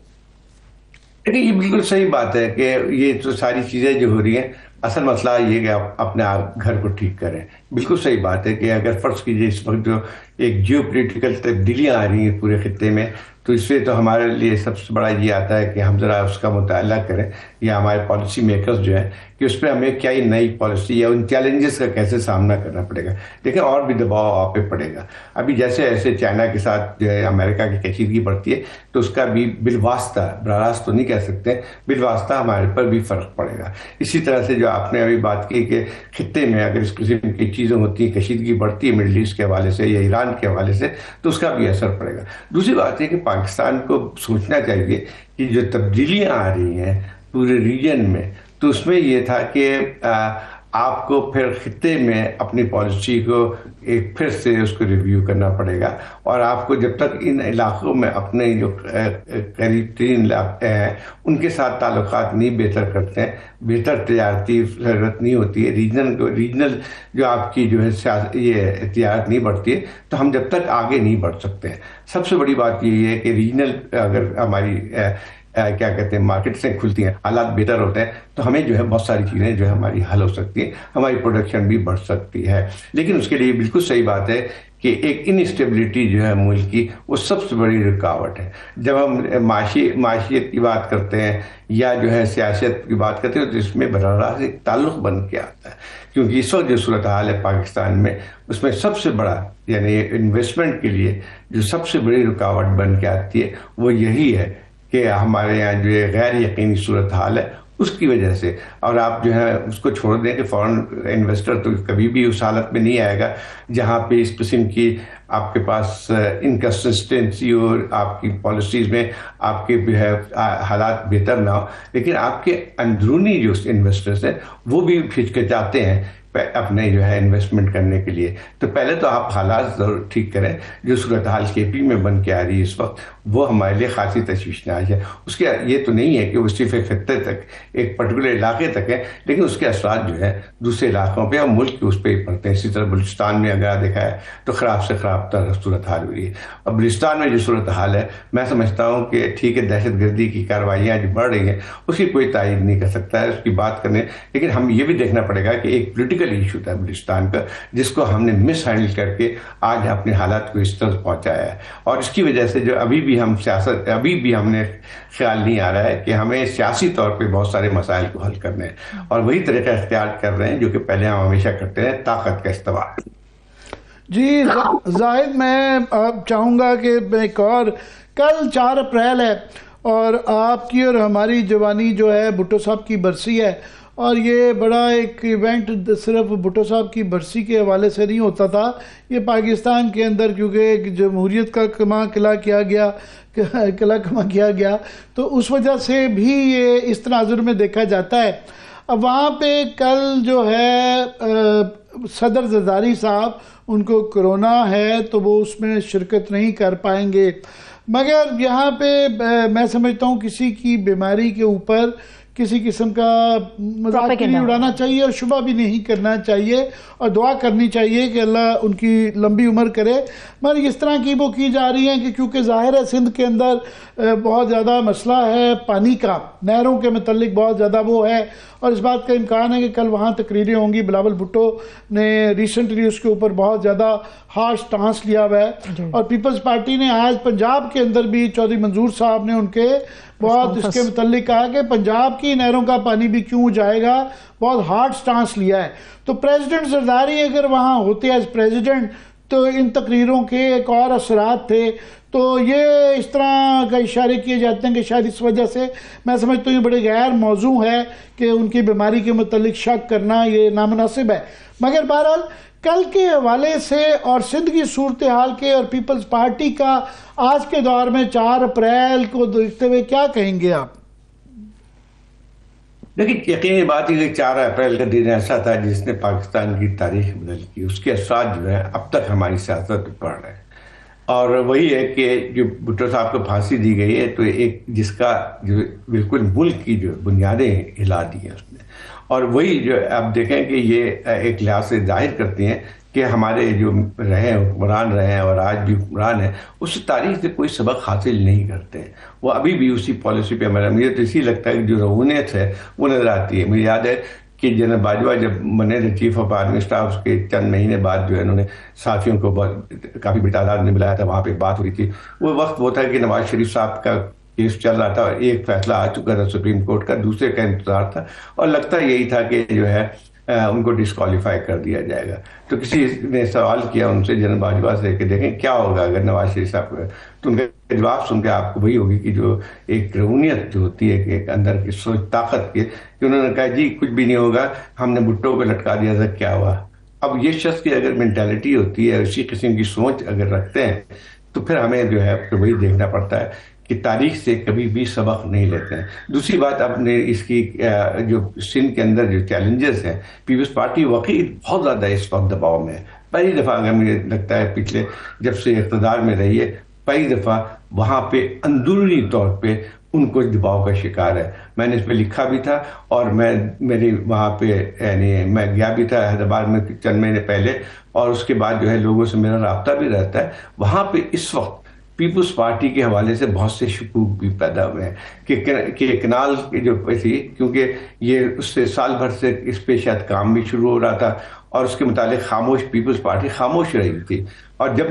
یہ بالکل صحیح بات ہے کہ یہ تو ساری چیزیں جو ہو رہی ہیں، اصل مسئلہ یہ کہ آپ اپنے گھر کو ٹھیک کریں. بالکل صحیح بات ہے کہ اگر فرض کیجیے اس وقت جو ایک جیو پولیٹیکل تبدیلیاں آ رہی ہیں پورے خطے میں، تو اس سے تو ہمارے لیے سب سے بڑا یہ آتا ہے کہ ہم ذرا اس کا مطالعہ کریں، یا ہمارے پالیسی میکرز جو ہیں کہ اس پہ ہمیں کیا ہی نئی پالیسی یا ان چیلنجز کا کیسے سامنا کرنا پڑے گا. دیکھیں اور بھی دباؤ آپ پہ پڑے گا. ابھی جیسے ایسے چائنا کے ساتھ جو ہے امریکہ کی کشیدگی بڑھتی ہے تو اس کا بھی بالواسطہ، براہ راست تو نہیں کہہ سکتے، بالواسطہ ہمارے پر بھی فرق پڑے گا. اسی طرح سے جو آپ نے ابھی بات کی کہ خطے میں اگر اس قسم کی چیزیں ہوتی ہیں، کشیدگی بڑھتی ہے مڈل ایسٹ کے حوالے سے یا ایران کے حوالے سے، تو اس کا بھی اثر پڑے گا. دوسری بات ہے کہ پاکستان کو سوچنا چاہیے کہ جو تبدیلیاں آ رہی ہیں پورے ریجن میں، تو اس میں یہ تھا کہ آپ کو پھر خطے میں اپنی پالیسی کو ایک پھر سے اس کو ریویو کرنا پڑے گا. اور آپ کو جب تک ان علاقوں میں اپنے جو قریب ترین علاقے ہیں ان کے ساتھ تعلقات نہیں بہتر کرتے ہیں، بہتر تجارتی ضرورت نہیں ہوتی ہے، ریجنل جو آپ کی جو ہے یہ تجارت نہیں بڑھتی ہے، تو ہم جب تک آگے نہیں بڑھ سکتے ہیں. سب سے بڑی بات یہ ہے کہ ریجنل اگر ہماری کیا کہتے ہیں مارکیٹ سے کھلتی ہیں، حالات بہتر ہوتے ہیں، تو ہمیں جو ہے بہت ساری چیزیں جو ہے ہماری حل ہو سکتی ہیں، ہماری پروڈکشن بھی بڑھ سکتی ہے. لیکن اس کے لیے بالکل صحیح بات ہے کہ ایک انسٹیبلٹی جو ہے ملک کی وہ سب سے بڑی رکاوٹ ہے. جب ہم معاشیت کی بات کرتے ہیں یا جو ہے سیاست کی بات کرتے ہیں تو اس میں براہ راست ایک تعلق بن کے آتا ہے. کیونکہ اس وقت جو صورتحال ہے پاکستان میں، اس میں سب سے بڑا یعنی انویسٹمنٹ کے لیے جو سب سے بڑی رکاوٹ بن کے آتی ہے وہ یہی ہے کہ ہمارے یہاں جو غیر یقینی صورتحال ہے اس کی وجہ سے. اور آپ جو ہے اس کو چھوڑ دیں کہ فورن انویسٹر تو کبھی بھی اس حالت میں نہیں آئے گا جہاں پہ اس قسم کی آپ کے پاس انکنسسٹنسی اور آپ کی پالیسیز میں آپ کے جو ہے حالات بہتر نہ ہو. لیکن آپ کے اندرونی جو انویسٹرز ہیں وہ بھی ہچکچاتے ہیں اپنے جو ہے انویسٹمنٹ کرنے کے لیے. تو پہلے تو آپ حالات ضرور ٹھیک کریں. جو صورتحال کے پی میں بن کے آ رہی ہے اس وقت وہ ہمارے لیے خاصی تشویشناک ہے. اس کے یہ تو نہیں ہے کہ وہ صرف ایک خطے تک ایک پرٹیکولر علاقے تک ہے، لیکن اس کے اثرات جو ہے دوسرے علاقوں پہ اور ملک کے اس پہ ہی پڑتے ہیں. اسی طرح بلوچستان میں اگر دیکھا ہے تو خراب سے خراب تر صورتحال ہوئی ہے. اور بلوچستان میں جو صورتحال ہے میں سمجھتا ہوں کہ ٹھیک ہے دہشت گردی کی کارروائیاں جو بڑھ رہی ہیں اس کی کوئی تائید نہیں کر سکتا ہے، اس کی بات کرنے، لیکن ہم یہ بھی دیکھنا پڑے گا کہ ایک پولیٹیکل ایشو تھا بلوچستان کا جس کو ہم نے مس ہینڈل کر کے آج اپنے حالات کو اس طرح پہنچایا ہے. اور اس کی وجہ سے جو ابھی بھی ہم نے خیال نہیں آ رہا ہے کہ ہمیں سیاسی طور پہ بہت سارے مسائل کو حل کرنے ہیں، اور وہی طریقہ اختیار کر رہے ہیں جو کہ پہلے ہم ہمیشہ کرتے ہیں، طاقت کا استعمال. جی زاہد، میں چاہوں گا کہ ایک اور، کل 4 اپریل ہے اور آپ کی اور ہماری جوانی جو ہے بھٹو صاحب کی برسی ہے، اور یہ بڑا ایک ایونٹ صرف بھٹو صاحب کی برسی کے حوالے سے نہیں ہوتا تھا، یہ پاکستان کے اندر کیونکہ جمہوریت کا قلعہ کیا گیا تو اس وجہ سے بھی یہ اس تناظر میں دیکھا جاتا ہے۔ اب وہاں پہ کل جو ہے صدر زرداری صاحب، ان کو کرونا ہے تو وہ اس میں شرکت نہیں کر پائیں گے، مگر یہاں پہ میں سمجھتا ہوں کسی کی بیماری کے اوپر کسی قسم کا مذاق نہیں اڑانا چاہیے اور شبہ بھی نہیں کرنا چاہیے، اور دعا کرنی چاہیے کہ اللہ ان کی لمبی عمر کرے۔ مگر اس طرح کی وہ کی جا رہی ہیں کہ کیونکہ ظاہر ہے سندھ کے اندر بہت زیادہ مسئلہ ہے پانی کا، نہروں کے متعلق بہت زیادہ وہ ہے، اور اس بات کا امکان ہے کہ کل وہاں تقریریں ہوں گی۔ بلاول بھٹو نے ریسنٹلی اس کے اوپر بہت زیادہ ہارش سٹانس لیا ہوا ہے، اور پیپلز پارٹی نے آج پنجاب کے اندر بھی چودھری منظور صاحب نے ان کے بہت اس کے متعلق کہا کہ پنجاب کی نہروں کا پانی بھی کیوں جائے گا، بہت ہارڈ سٹانس لیا ہے۔ تو پریزیڈنٹ زرداری اگر وہاں ہوتے ایز پریزیڈنٹ تو ان تقریروں کے ایک اور اثرات تھے، تو یہ اس طرح کا اشارے کیے جاتے ہیں کہ شاید اس وجہ سے میں سمجھتا ہوں یہ بڑے غیر موضوع ہے کہ ان کی بیماری کے متعلق شک کرنا یہ نامناسب ہے۔ مگر بہرحال کل کے حوالے سے اور سندھ کی صورتحال کے اور پیپلز پارٹی کا آج کے دور میں 4 اپریل کو دیکھتے ہوئے کیا کہیں گے آپ؟ لیکن یقینی بات ہے کہ 4 اپریل کا دن ایسا تھا جس نے پاکستان کی تاریخ بدل کی، اس کے اثرات جو ہے اب تک ہماری سیاست میں پڑ رہے ہیں، اور وہی ہے کہ جو بھٹو صاحب کو پھانسی دی گئی ہے تو ایک جس کا جو بالکل ملک کی جو بنیادیں ہلا دی ہیں اس نے، اور وہی جو آپ دیکھیں کہ یہ ایک لحاظ سے ظاہر کرتی ہیں کہ ہمارے جو حکمران رہے ہیں اور آج بھی حکمران ہیں اس تاریخ سے کوئی سبق حاصل نہیں کرتے ہیں، وہ ابھی بھی اسی پالیسی پہ عمل ہے۔ مجھے تو اسی لگتا ہے کہ جو رعونت ہے وہ نظر آتی ہے۔ مجھے یاد ہے کہ جنرل باجوہ جب بنے تھے چیف آف آرمی اسٹاف، اس کے چند مہینے بعد جو ہے انہوں نے صحافیوں کو کافی بڑی تعداد میں بلایا تھا، وہاں پہ بات ہوئی تھی۔ وہ وقت وہ تھا کہ نواز شریف صاحب کا کیس چل رہا تھا اور ایک فیصلہ آ چکا تھا سپریم کورٹ کا، دوسرے کا انتظار تھا، اور لگتا یہی تھا کہ جو ہے ان کو ڈسکوالیفائی کر دیا جائے گا۔ تو کسی نے سوال کیا ان سے جنرل باجوہ سے کہ دیکھیں کیا ہوگا اگر نواز شریف صاحب کو، تو ان کا جواب سن کے آپ کو وہی ہوگی کہ جو ایک رعونیت جو ہوتی ہے کہ ایک اندر کی سوچ طاقت کی، کہ انہوں نے کہا جی کچھ بھی نہیں ہوگا، ہم نے بھٹو کو لٹکا دیا تھا، کیا ہوا۔ اب یہ شخص کی اگر مینٹیلٹی ہوتی ہے، اسی قسم کی سوچ اگر رکھتے ہیں تو پھر ہمیں جو ہے وہی دیکھنا پڑتا ہے کہ تاریخ سے کبھی بھی سبق نہیں لیتے ہیں۔ دوسری بات، اب نے اس کی جو سندھ کے اندر جو چیلنجز ہیں، پیپلز پارٹی واقعی بہت زیادہ اس وقت دباؤ میں ہے۔ پہلی دفعہ اگر مجھے لگتا ہے پچھلے جب سے اقتدار میں رہی ہے، پہلی دفعہ وہاں پہ اندرونی طور پہ ان کو دباؤ کا شکار ہے۔ میں نے اس پہ لکھا بھی تھا، اور میری وہاں پہ یعنی میں گیا بھی تھا حیدرآباد میں چند مہینے پہلے، اور اس کے بعد جو ہے لوگوں سے میرا رابطہ بھی رہتا ہے۔ وہاں پہ اس وقت پیپلز پارٹی کے حوالے سے بہت سے شکوک بھی پیدا ہوئے ہیں کہ کنال کی جو تھی، کیونکہ یہ اس سے سال بھر سے اس پہ شاید کام بھی شروع ہو رہا تھا، اور اس کے متعلق خاموش پیپلز پارٹی خاموش رہی تھی، اور جب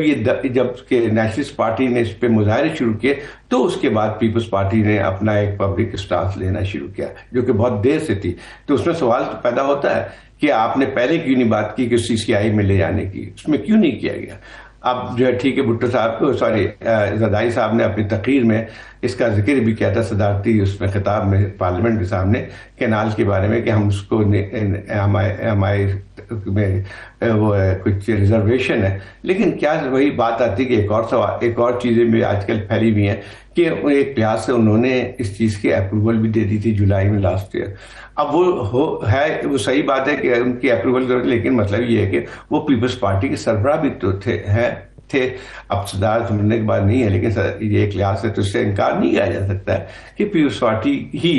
کہ نیشنلسٹ پارٹی نے اس پہ مظاہرے شروع کیے تو اس کے بعد پیپلز پارٹی نے اپنا ایک پبلک اسٹانس لینا شروع کیا، جو کہ بہت دیر سے تھی۔ تو اس میں سوال پیدا ہوتا ہے کہ آپ نے پہلے کیوں نہیں بات کی کہ سی سی آئی میں لے جانے کی، اس میں کیوں نہیں کیا گیا؟ اب جو ہے ٹھیک ہے، بھٹو صاحب کو زرداری صاحب نے اپنی تقریر میں اس کا ذکر بھی کیا تھا، صدارتی اس میں خطاب میں پارلیمنٹ کے سامنے، کینال کے بارے میں، کہ ہم اس کو ہمارے وہ کچھ ریزرویشن ہے۔ لیکن کیا وہی بات آتی کہ ایک اور چیزیں بھی آج کل پھیلی ہوئی ہیں کہ ایک لحاظ سے انہوں نے اس چیز کی اپروول بھی دے دی تھی جولائی میں لاسٹ ایئر۔ اب وہ صحیح بات ہے کہ ان کی اپروول، لیکن مطلب یہ ہے کہ وہ پیپلز پارٹی کے سربراہ بھی تو تھے۔ اب صدار سمجھنے کے بعد نہیں ہے، لیکن یہ ایک لحاظ سے تو اس سے انکار نہیں کیا جا سکتا ہے کہ پیپلز پارٹی ہی،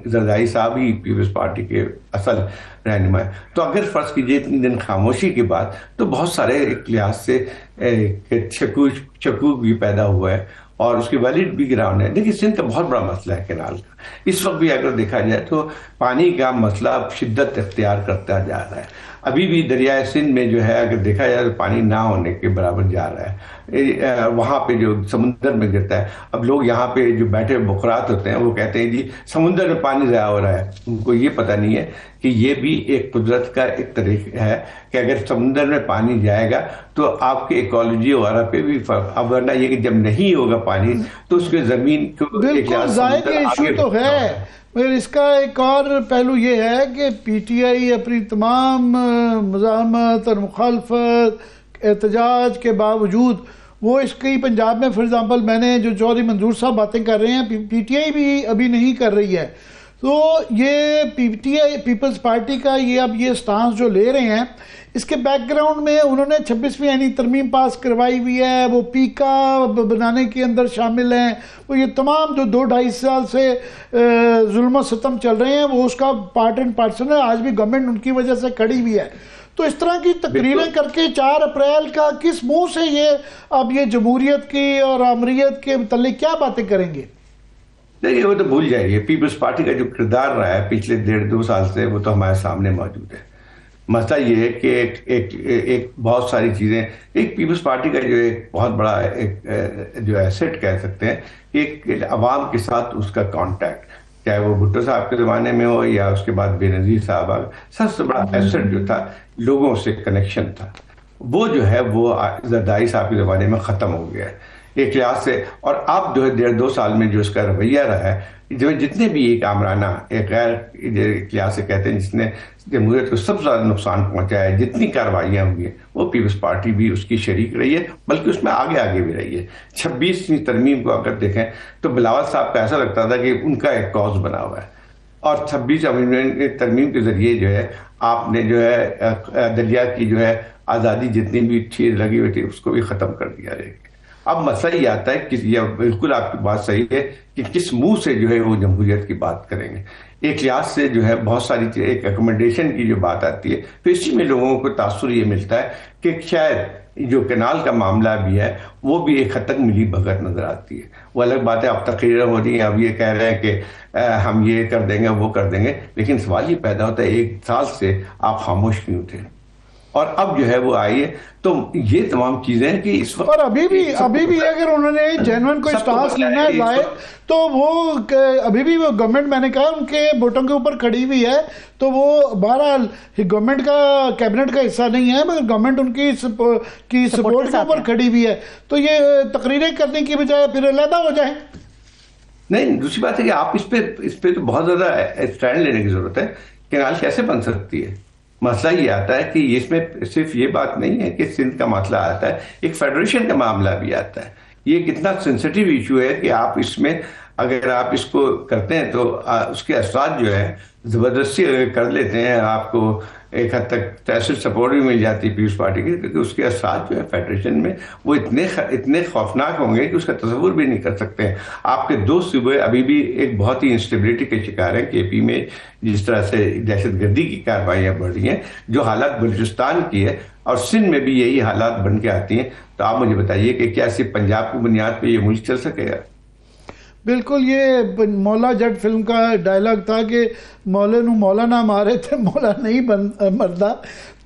زرداری صاحب ہی پیپلز پارٹی کے اصل رہنما ہے۔ تو اگر فرض کیجیے اتنے دن خاموشی کے بعد تو بہت سارے ایک لحاظ سے شکوک بھی پیدا ہوا ہے، اور اس کی ویلڈ بھی گراؤنڈ ہے۔ لیکن سندھ کا بہت بڑا مسئلہ ہے کینال کا، اس وقت بھی اگر دیکھا جائے تو پانی کا مسئلہ شدت اختیار کرتا جا رہا ہے۔ ابھی بھی دریائے سندھ میں جو ہے اگر دیکھا جائے تو پانی نہ ہونے کے برابر جا رہا ہے، وہاں پہ جو سمندر میں گرتا ہے. اب لوگ یہاں پہ جو بیٹھے بخرات ہوتے ہیں وہ کہتے ہیں جی سمندر میں پانی ضائع ہو رہا ہے. ان کو یہ پتہ نہیں ہے کہ یہ بھی ایک قدرت کا ایک طریقہ ہے کہ اگر سمندر میں پانی جائے گا تو آپ کے ایکالوجی وغیرہ پہ بھی فرق. اب ورنہ یہ کہ جب نہیں ہوگا پانی تو اس کے زمین کو بالکل ضائع کا ایشو تو ہے، مگر اس کا ایک اور پہلو یہ ہے کہ پی ٹی آئی اپنی تمام مزاحمت اور مخالفت احتجاج کے باوجود وہ اس کی پنجاب میں فار ایگزامپل میں نے جو چودھری منظور صاحب باتیں کر رہے ہیں پی ٹی آئی بھی ابھی نہیں کر رہی ہے. تو یہ P T I Peoples Party کا یہ اب یہ سٹانس جو لے رہے ہیں، اس کے بیک گراؤنڈ میں انہوں نے 26ویں یعنی ترمیم پاس کروائی ہوئی ہے، وہ پیکا بنانے کے اندر شامل ہیں، وہ یہ تمام جو 2-2.5 سال سے ظلم و ستم چل رہے ہیں وہ اس کا پارٹ اینڈ پارسل ہے. آج بھی گورنمنٹ ان کی وجہ سے کھڑی ہوئی ہے. تو اس طرح کی تقریریں کر کے 4 اپریل کا کس منہ سے یہ اب یہ جمہوریت کی اور آمریت کے متعلق کیا باتیں کریں گے؟ نہیں، وہ تو بھول جائیے. پیپلز پارٹی کا جو کردار رہا ہے پچھلے 1.5-2 سال سے وہ تو ہمارے سامنے موجود ہے. مسئلہ یہ ہے کہ ایک بہت ساری چیزیں، ایک پیپلز پارٹی کا جو ایک بہت بڑا ایک جو ایسٹ کہہ سکتے ہیں، ایک عوام کے ساتھ اس کا کانٹیکٹ، چاہے وہ بھٹو صاحب کے زمانے میں ہو یا اس کے بعد بے نظیر صاحب، سب سے بڑا ایسٹ جو تھا لوگوں سے کنیکشن تھا. وہ جو ہے وہ زرداری صاحب کے زمانے میں ختم ہو گیا ہے ایک لحاظ سے. اور اب جو ہے 1.5-2 سال میں جو اس کا رویہ رہا ہے، جو جتنے بھی ایک آمرانہ ایک غیر لحاظ سے کہتے ہیں جس نے جمہوریت کو سب سے زیادہ نقصان پہنچایا ہے، جتنی کارروائیاں ہوئی ہیں وہ پیپلز پارٹی بھی اس کی شریک رہی ہے، بلکہ اس میں آگے بھی رہی ہے. 26ویں ترمیم کو اگر دیکھیں تو بلاول صاحب کا ایسا لگتا تھا کہ ان کا ایک کاز بنا ہوا ہے، اور 26ویں ترمیم کے ذریعے جو ہے آپ نے جو ہے دریا کی جو ہے آزادی جتنی بھی چیز لگی ہوئی تھی اس کو بھی ختم کر دیا جائے. اب مسئلہ یہ آتا ہے کہ یہ بالکل آپ کی بات صحیح ہے کہ کس منہ سے جو ہے وہ جمہوریت کی بات کریں گے. ایک لحاظ سے جو ہے بہت ساری چیزیں، ایک ایکوموڈیشن کی جو بات آتی ہے تو اسی میں لوگوں کو تاثر یہ ملتا ہے کہ شاید جو کینال کا معاملہ بھی ہے وہ بھی ایک حد تک ملی بھگت نظر آتی ہے. وہ الگ بات ہے، اب تقریریں ہو رہی ہیں، اب یہ کہہ رہے ہیں کہ ہم یہ کر دیں گے وہ کر دیں گے، لیکن سوال یہ پیدا ہوتا ہے 1 سال سے آپ خاموش کیوں تھے اور اب جو ہے وہ آئیے. تو یہ تمام چیزیں ہیں کہ اس وقت اور ابھی بھی اگر انہوں نے جینوئن کوئی سٹانس لینا ہے ظاہر تو وہ ابھی بھی وہ گورنمنٹ، میں نے کہا ان کے ووٹوں کے اوپر کھڑی ہوئی ہے، تو وہ بہرحال گورنمنٹ کا کیبنٹ کا حصہ نہیں ہے مگر گورنمنٹ ان کی سپورٹ کے اوپر کھڑی ہوئی ہے. تو یہ تقریریں کرنے کی بجائے پھر علیحدہ ہو جائیں. نہیں، دوسری بات ہے کہ آپ اس پہ تو بہت زیادہ اسٹینڈ لینے کی ضرورت ہے. کینال کیسے بن سکتی ہے؟ مسئلہ یہ آتا ہے کہ اس میں صرف یہ بات نہیں ہے کہ سندھ کا مسئلہ آتا ہے، ایک فیڈریشن کا معاملہ بھی آتا ہے. یہ کتنا سینسٹیو ایشو ہے کہ آپ اس میں اگر آپ اس کو کرتے ہیں تو اس کے اثرات جو ہے زبردستی اگر کر لیتے ہیں آپ کو ایک حد تک تحصیل سپورٹ بھی مل جاتی ہے پیپلز پارٹی کی، کیونکہ اس کے اثرات جو ہے فیڈریشن میں وہ اتنے خوفناک ہوں گے کہ اس کا تصور بھی نہیں کر سکتے ہیں. آپ کے 2 صوبے ابھی بھی ایک بہت ہی انسٹیبلٹی کے شکار ہیں. کے پی میں جس طرح سے دہشت گردی کی کارروائیاں بڑھ رہی ہیں، جو حالات بلوچستان کی ہے، اور سندھ میں بھی یہی حالات بن کے آتی ہیں. تو آپ مجھے بتائیے کہ کیا صرف پنجاب کی بنیاد پہ یہ ملک چل سکے گا؟ بالکل. یہ مولا جٹ فلم کا ڈائلاگ تھا کہ مولے نو مولا نہ مارے تھے مولا نہیں مردا.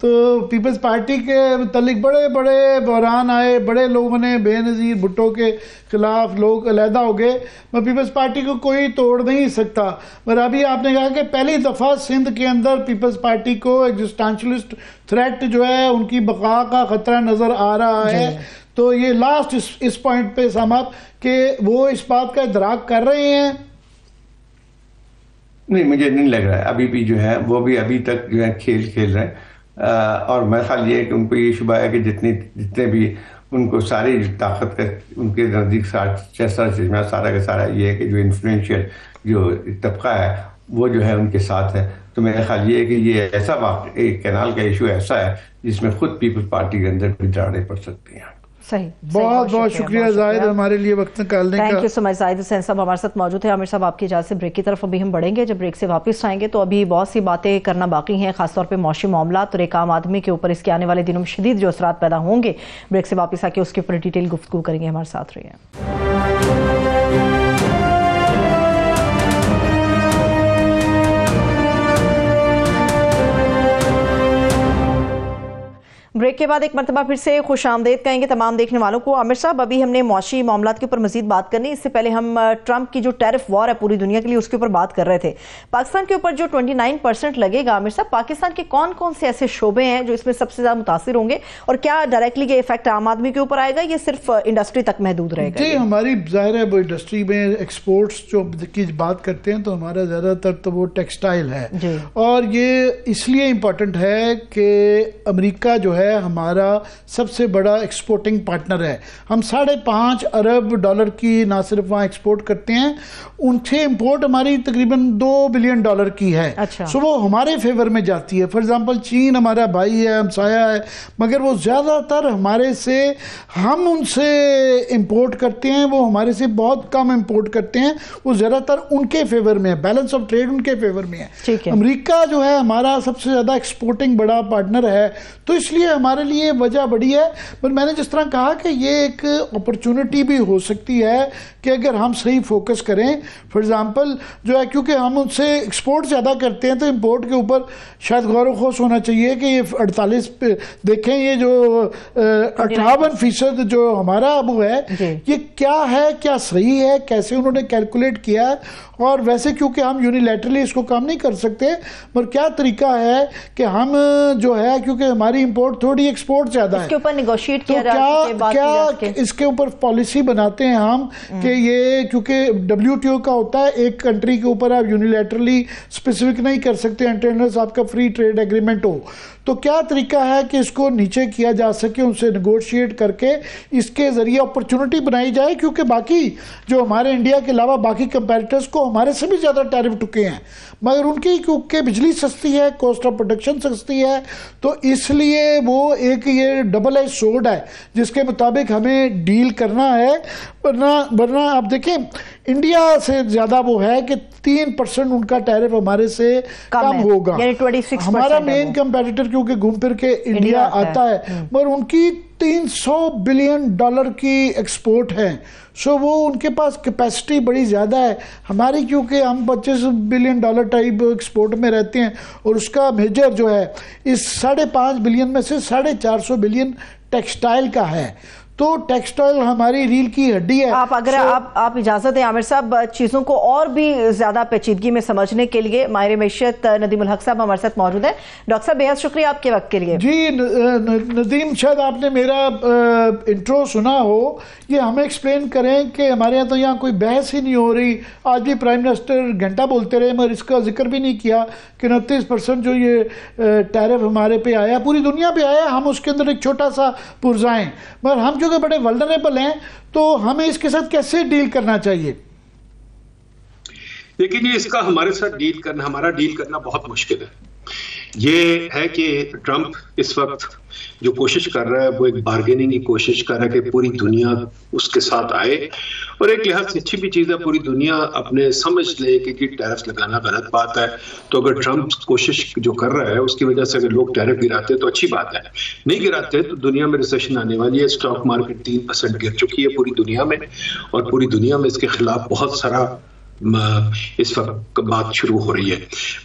تو پیپلز پارٹی کے متعلق بڑے بڑے بحران آئے، بڑے لوگوں نے بے نظیر بھٹو کے خلاف لوگ علیحدہ ہو گئے. میں پیپلز پارٹی کو کوئی توڑ نہیں سکتا، مگر ابھی آپ نے کہا کہ پہلی دفعہ سندھ کے اندر پیپلز پارٹی کو ایگزسٹینشلسٹ تھریٹ جو ہے ان کی بقا کا خطرہ نظر آ رہا ہے. تو یہ لاسٹ اس پوائنٹ پہ سہمت کہ وہ اس بات کا ادراک کر رہے ہیں. نہیں، مجھے نہیں لگ رہا ہے ابھی بھی جو ہے وہ بھی ابھی تک جو ہے کھیل رہے ہیں. اور میرا خیال یہ ہے کہ ان کو یہ شبہ ہے کہ جتنے بھی ان کو ساری طاقت کا ان کے نزدیک سارا کا سارا یہ ہے کہ جو انفلوئنشیل جو طبقہ ہے وہ جو ہے ان کے ساتھ ہے. تو میرا خیال یہ ہے کہ یہ ایسا واقعہ کینال کا ایشو ایسا ہے جس میں خود پیپلز پارٹی کے اندر بھی دراڑیں پڑ سکتی ہیں. صحیح. بہت شکریہ زاہد ہمارے لیے وقت نکالنے کا. تھینک یو سو مچ. زاہد حسین صاحب ہمارے ساتھ موجود ہیں. عامر صاحب آپ کی اجازت سے بریک کی طرف ابھی ہم بڑھیں گے. جب بریک سے واپس آئیں گے تو ابھی بہت سی باتیں کرنا باقی ہیں، خاص طور پہ معاشی معاملات اور ایک عام آدمی کے اوپر اس کے آنے والے دنوں میں شدید جو اثرات پیدا ہوں گے. بریک سے واپس آ کے اس کے اوپر ڈیٹیل گفتگو کریں گے. ہمارے ساتھ رہیے. کے بعد ایک مرتبہ پھر سے خوش آمدید کہیں گے تمام دیکھنے والوں کو. عامر صاحب, ابھی ہم نے معاشی معاملات کے اوپر مزید بات کرنی, اس سے پہلے ہم ٹرمپ کی جو ٹیرف وار ہے پوری دنیا کے لیے اس کے اوپر بات کر رہے تھے. پاکستان کے اوپر جو 29% لگے گا, عامر صاحب پاکستان کے کون کون سے ایسے شعبے ہیں جو اس میں سب سے زیادہ متاثر ہوں گے, اور کیا ڈائریکٹلی یہ افیکٹ عام آدمی کے اوپر آئے گا, یہ صرف انڈسٹری تک محدود رہے گا؟ جی, ہماری ظاہر ہے وہ انڈسٹری میں ایکسپورٹس جو کی بات کرتے ہیں تو ہمارا زیادہ تر تو وہ ٹیکسٹائل ہے, اور یہ اس لیے امپورٹنٹ ہے کہ امریکہ جو ہے ہمارا سب سے بڑا ایکسپورٹنگ پارٹنر ہے. ہم $5.5 ارب کی نہ صرف وہاں ایکسپورٹ کرتے ہیں, ان سے امپورٹ ہماری تقریباً $2 بلین کی ہے. سو وہ ہمارے فیور میں جاتی ہے. فار ایگزامپل چین ہمارا بھائی ہے, ہمسایہ ہے, مگر وہ زیادہ تر ہمارے سے, ہم ان سے امپورٹ کرتے ہیں, وہ ہمارے سے بہت کم امپورٹ کرتے ہیں. وہ زیادہ تر ان کے فیور میں ہے, بیلنس آف ٹریڈ ان کے فیور میں ہے. امریکہ جو ہے ہمارا سب سے زیادہ ایکسپورٹنگ بڑا پارٹنر ہے, تو اس لیے ہمارے لیے وجہ بڑی ہے. پر میں نے جس طرح کہا کہ یہ ایک اپرچونٹی بھی ہو سکتی ہے کہ اگر ہم صحیح فوکس کریں. فار ایگزامپل جو ہے, کیونکہ ہم ان سے ایکسپورٹ زیادہ کرتے ہیں تو امپورٹ کے اوپر شاید غور و خوض ہونا چاہیے کہ یہ 48 دیکھیں, یہ جو 58% جو ہمارا ابو ہے, یہ کیا ہے, کیا صحیح ہے, کیسے انہوں نے کیلکولیٹ کیا ہے. اور ویسے کیونکہ ہم یونیلیٹرلی اس کو کام نہیں کر سکتے, پر کیا طریقہ ہے کہ ہم جو ہے, کیونکہ ہماری امپورٹ تھوڑی ایکسپورٹ زیادہ ہے, اس کے اوپر نیگوشیٹ کیا اس کے اوپر پالیسی بناتے ہیں ہم کہ یہ, کیونکہ WTO کا ہوتا ہے, ایک کنٹری کے اوپر آپ یونیلیٹرلی اسپیسیفک نہیں کر سکتے انٹرنل آپ کا فری ٹریڈ ایگریمنٹ ہو, تو کیا طریقہ ہے کہ اس کو نیچے کیا جا سکے, ان سے نیگوشیٹ کر کے اس کے ذریعے اپرچونٹی بنائی جائے. کیونکہ باقی جو ہمارے انڈیا کے علاوہ باقی کمپیٹیٹرز کو ہمارے سے بھی زیادہ ٹیرف ٹکے ہیں, مگر ان کی کیونکہ بجلی سستی ہے, کاسٹ آف پروڈکشن سستی ہے, تو اس لیے وہ ایک یہ ڈبل ایج سورڈ ہے جس کے مطابق ہمیں ڈیل کرنا ہے. ورنہ آپ دیکھیں انڈیا سے زیادہ وہ ہے کہ 3% ان کا ٹیرف ہمارے سے کم ہوگا. ہمارا مین کمپیٹیٹر کیونکہ گھوم پھر کے انڈیا آتا ہے, مگر ان کی $300 بلین کی ایکسپورٹ ہے. سو وہ ان کے پاس کیپیسٹی بڑی زیادہ ہے. ہماری کیونکہ ہم $25 بلین ٹائپ ایکسپورٹ میں رہتے ہیں, اور اس کا میجر جو ہے اس $5.5 بلین میں سے $450 بلین ٹیکسٹائل کا ہے. تو ٹیکسٹائل ہماری ریل کی ہڈی ہے. آپ اجازت دیں عامر صاحب, چیزوں کو اور بھی زیادہ پیچیدگی میں سمجھنے کے لیے ماہر معیشت ندیم الحق صاحب ہمارے ساتھ موجود ہیں. ڈاکٹر صاحب بہت شکریہ آپ کے وقت کے لیے. جی ندیم, شاید آپ نے میرا انٹرو سنا ہو, یہ ہمیں ایکسپلین کریں کہ ہمارے یہاں تو یہاں کوئی بحث ہی نہیں ہو رہی. آج بھی پرائم منسٹر گھنٹہ بولتے رہے, مگر اس کا ذکر بھی نہیں کیا کہ 29% جو یہ ٹیرف ہمارے پہ آیا, پوری دنیا پہ آیا, ہم اس کے اندر ایک چھوٹا سا پرزہ ہیں. مگر ہم جو کہ بڑے ولنریبل ہیں, تو ہمیں اس کے ساتھ کیسے ڈیل کرنا چاہیے؟ لیکن یہ اس کا ہمارے ساتھ ہمارا ڈیل کرنا بہت مشکل ہے. یہ ہے کہ ٹرمپ اس وقت جو کوشش کر رہا ہے وہ ایک بارگیننگ کی کوشش کر رہا ہے کہ پوری دنیا اس کے ساتھ آئے, اور ایک لحاظ سے اچھی بھی چیز ہے, پوری دنیا اپنے سمجھ لے کہ ٹیرف لگانا غلط بات ہے. تو اگر ٹرمپ کوشش جو کر رہا ہے اس کی وجہ سے اگر لوگ ٹیرف گراتے تو اچھی بات ہے, نہیں گراتے تو دنیا میں ریسیشن آنے والی ہے. اسٹاک مارکیٹ 3% گر چکی ہے پوری دنیا میں, اور پوری دنیا میں اس کے خلاف بہت سارا اس وقت بات شروع ہو رہی ہے.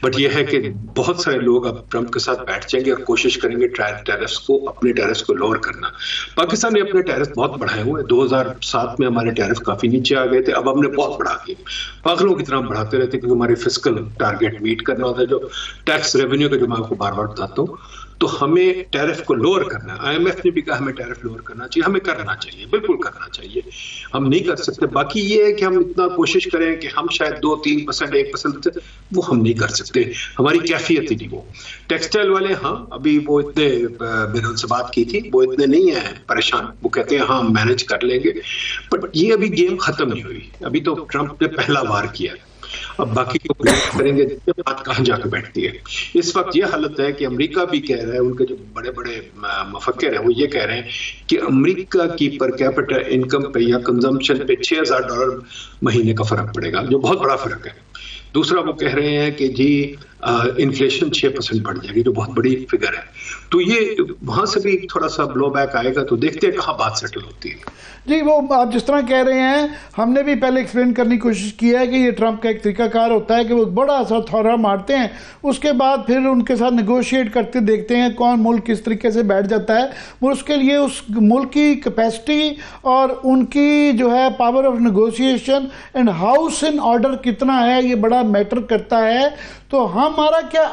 بٹ یہ ہے کہ بہت سارے لوگ اب ٹرمپ کے ساتھ بیٹھ جائیں گے اور کوشش کریں گے اپنے ٹیرفز کو لوور کرنا. پاکستان نے اپنے ٹیرف بہت بڑھائے ہوئے, 2007 میں ہمارے ٹیرف کافی نیچے آ گئے تھے, اب ہم نے بہت بڑھا دیے. پاگلوں کی طرح بڑھاتے رہتے کیونکہ ہماری فسکل ٹارگیٹ میٹ کرنا ہوتا ہے, جو ٹیکس ریونیو کا جو میں آپ کو بار بار بتاتا ہوں. تو ہمیں ٹیرف کو لوور کرنا ہے. IMF نے بھی کہا ہمیں ٹیرف لوور کرنا چاہیے, ہمیں کرنا چاہیے, بالکل کرنا چاہیے. ہم نہیں کر سکتے. باقی یہ ہے کہ ہم اتنا کوشش کریں کہ ہم شاید 2-3% 1% وہ ہم نہیں کر سکتے, ہماری کیفیت ہی نہیں. وہ ٹیکسٹائل والے ہاں ابھی وہ اتنے, میں نے ان سے بات کی تھی, وہ اتنے نہیں ہیں پریشان, وہ کہتے ہیں ہاں ہم مینج کر لیں گے. بٹ یہ ابھی گیم ختم نہیں ہوئی, ابھی تو ٹرمپ نے پہلا وار کیا, اب باقی کو کریں گے بات کہاں جا کے بیٹھتی ہے. اس وقت یہ حالت ہے کہ امریکہ بھی کہہ رہا ہے, ان کے جو بڑے بڑے مفکر ہیں وہ یہ کہہ رہے ہیں کہ امریکہ کی پر کیپٹا انکم پہ یا کنزمپشن پہ $6,000 مہینے کا فرق پڑے گا, جو بہت بڑا فرق ہے. دوسرا وہ کہہ رہے ہیں کہ جی انفلیشن 6% بڑھ جائے گی، جو بہت بڑی فگر ہے. تو یہ وہاں سے بھی تھوڑا سا بلو بیک آئے گا، تو دیکھتے ہیں کہاں بات سیٹل ہوتی ہے. جی وہ آپ جس طرح کہہ رہے ہیں، ہم نے بھی پہلے ایکسپلین کرنے کی کوشش کی ہے کہ یہ ٹرمپ کا ایک طریقہ کار ہوتا ہے کہ وہ بڑا سا تھورا مارتے ہیں، اس کے بعد پھر ان کے ساتھ نیگوشیٹ کرتے دیکھتے ہیں کون ملک کس طریقے سے بیٹھ جاتا ہے، اور اس کے لیے اس ملک کی کیپیسٹی اور ان کی جو ہے power of negotiation and house in order کتنا ہے، یہ بڑا میٹر کرتا ہے. تو ہمارا کیا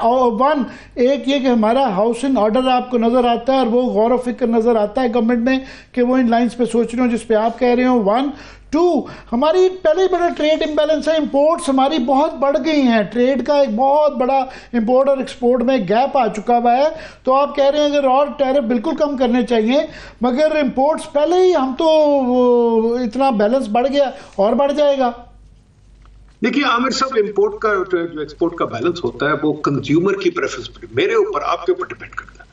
ایک یہ کہ ہمارا ہاؤس ان آرڈر آپ کو نظر آتا ہے اور وہ غور و فکر نظر آتا ہے گورنمنٹ میں کہ وہ ان لائنز پہ سوچ رہے ہوں جس پہ آپ کہہ رہے ہوں. 1 2 ہماری پہلے ہی بڑا ٹریڈ امبیلنس ہے، امپورٹس ہماری بہت بڑھ گئی ہیں، ٹریڈ کا ایک بہت بڑا امپورٹ اور ایکسپورٹ میں گیپ آ چکا ہوا ہے. تو آپ کہہ رہے ہیں کہ اور ٹیرف بالکل کم کرنے چاہیے، مگر امپورٹس پہلے ہی ہم تو اتنا بیلنس بڑھ گیا اور بڑھ جائے گا. دیکھیے عامر صاحب، امپورٹ کا جو ایکسپورٹ کا بیلنس ہوتا ہے وہ کنزیومر کی پریفرنس پر، میرے اوپر آپ کے اوپر ڈیپینڈ کرتا ہے.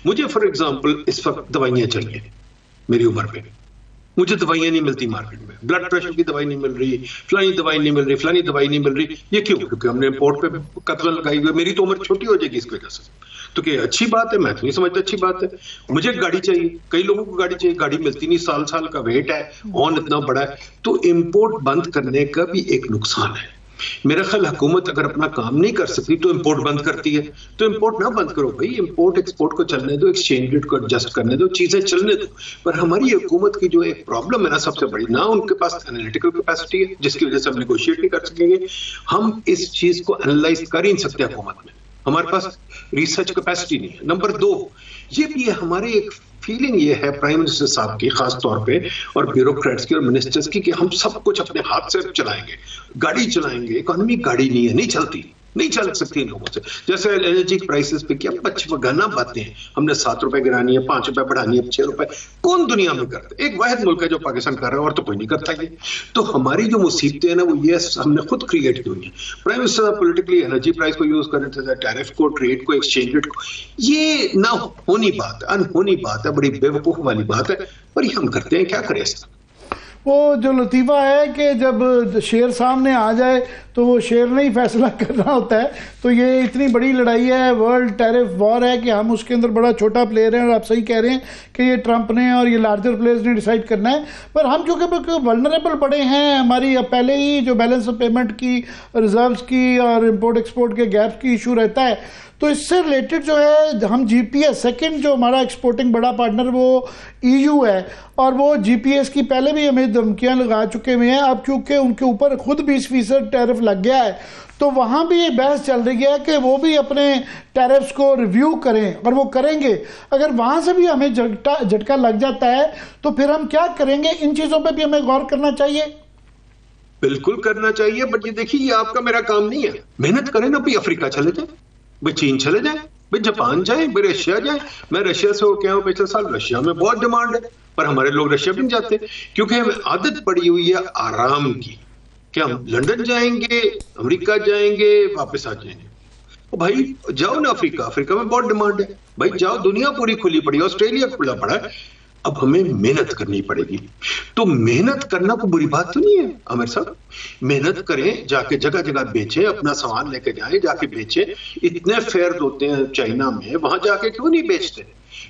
مجھے فار ایگزامپل اس وقت دوائیاں چاہیے، میری عمر پہ مجھے دوائیاں نہیں ملتی مارکیٹ میں، بلڈ پریشر کی دوائی نہیں مل رہی، فلانی دوائی نہیں مل رہی، فلانی دوائی نہیں مل رہی. یہ کیوں؟ کیونکہ ہم نے امپورٹ پہ قدر لگائی ہوئی. میری تو عمر چھوٹی ہو جائے گی اس کی وجہ سے. تو کہ اچھی بات ہے، میں تو نہیں سمجھتا اچھی بات ہے. مجھے گاڑی چاہیے، کئی لوگوں کو گاڑی چاہیے، گاڑی ملتی نہیں، سال سال کا ویٹ ہے، آن اتنا بڑا ہے. تو امپورٹ بند کرنے کا بھی ایک نقصان ہے. میرا خیال حکومت اگر اپنا کام نہیں کر سکتی تو امپورٹ بند کرتی ہے. تو امپورٹ نہ بند کرو بھائی، امپورٹ ایکسپورٹ کو چلنے دو، ایکسچینج ریٹ کو ایڈجسٹ کرنے دو، چیزیں چلنے دو. پر ہماری حکومت کی جو ایک پرابلم ہے نا سب سے بڑی، نہ ان کے پاس انالیٹیکل کیپیسٹی ہے جس کی وجہ سے ہم نیگوشیٹ نہیں کر سکیں گے. ہم اس چیز کو انالائز کر ہی نہیں سکتے حکومت میں، ہمارے پاس ریسرچ کیپیسٹی نہیں ہے. نمبر 2 یہ بھی ہے ہماری ایک فیلنگ یہ ہے پرائم منسٹر صاحب کی خاص طور پہ اور بیوروکریٹس کی اور منسٹرز کی کہ ہم سب کچھ اپنے ہاتھ سے چلائیں گے، گاڑی چلائیں گے. اکانومی گاڑی نہیں ہے، نہیں چلتی، نہیں چل سکتی ان لوگوں سے. جیسے انرجی پرائسز پہ کیا بچگانا باتیں ہیں، ہم نے 7 روپے گرانی ہے، 5 روپے بڑھانی ہے، 6 روپے. کون دنیا میں کرتا ہے؟ ایک واحد ملک ہے جو پاکستان کر رہا ہے، اور تو کوئی نہیں کرتا یہ. تو ہماری جو مصیبتیں ہیں نا وہ یہ ہم نے خود کریٹ کی ہوئی ہیں. Prime minister politically energy price کو یوز کرنے تھے، ٹیرف کو، ٹریڈ کو، ایکسچینج ریٹ کو. یہ نہ ہونی بات ہے، انہونی بات ہے، بڑی بے وقوف والی بات ہے، پر یہ ہم کرتے ہیں. کیا کریں اس کا؟ وہ جو لطیفہ ہے کہ جب شیر سامنے آ جائے تو وہ شیر نے ہی فیصلہ کرنا ہوتا ہے. تو یہ اتنی بڑی لڑائی ہے، ورلڈ ٹیرف وار ہے کہ ہم اس کے اندر بڑا چھوٹا پلیئر ہیں. اور آپ صحیح کہہ رہے ہیں کہ یہ ٹرمپ نے اور یہ لارجر پلیئرز نے ڈیسائیڈ کرنا ہے. پر ہم چونکہ ولنریبل بڑے ہیں، ہماری پہلے ہی جو بیلنس آف پیمنٹ کی، ریزروز کی اور امپورٹ ایکسپورٹ کے گیپس کی ایشو رہتا ہے. تو اس سے ریلیٹڈ جو ہے ہم جی پی ایس سیکنڈ جو ہمارا ایکسپورٹنگ بڑا پارٹنر وہ EU ہے، اور وہ جی پی ایس کی پہلے بھی ہمیں دھمکیاں لگا چکے ہوئے ہیں. اب چونکہ ان کے اوپر خود 20% ٹیرف لگ گیا ہے تو وہاں بھی یہ بحث چل رہی ہے کہ وہ بھی اپنے ٹیرفز کو ریویو کریں، اور وہ کریں گے. اگر وہاں سے بھی ہمیں جھٹکا لگ جاتا ہے تو پھر ہم کیا کریں گے؟ ان چیزوں پہ بھی ہمیں غور کرنا چاہیے. بالکل کرنا چاہیے، بٹ یہ دیکھیے یہ آپ کا میرا کام نہیں ہے. محنت کریں نا، بھائی افریقہ چلے جائیں، بھائی چین چلے جائیں، بھائی جاپان جائیں، بھائی رشیا جائیں. میں رشیا سے ہو کے آؤں پچھلے سال، رشیا میں بہت ڈیمانڈ ہے، پر ہمارے لوگ رشیا بھی نہیں جاتے کیونکہ ہمیں عادت پڑی ہوئی ہے آرام کی کہ ہم لنڈن جائیں گے، امریکہ جائیں گے، واپس آ جائیں گے. بھائی جاؤ نا افریقہ، افریقہ میں بہت ڈیمانڈ ہے. بھائی جاؤ، دنیا پوری کھلی پڑی ہے، آسٹریلیا کھلا پڑا ہے. اب ہمیں محنت کرنی پڑے گی. تو محنت کرنا کوئی بری بات تو نہیں ہے عامر صاحب. محنت کریں، جا کے جگہ جگہ بیچیں، اپنا سامان لے کے جائیں، جا کے بیچیں. اتنے فیئرز ہوتے ہیں چائنا میں، وہاں جا کے کیوں نہیں بیچتے؟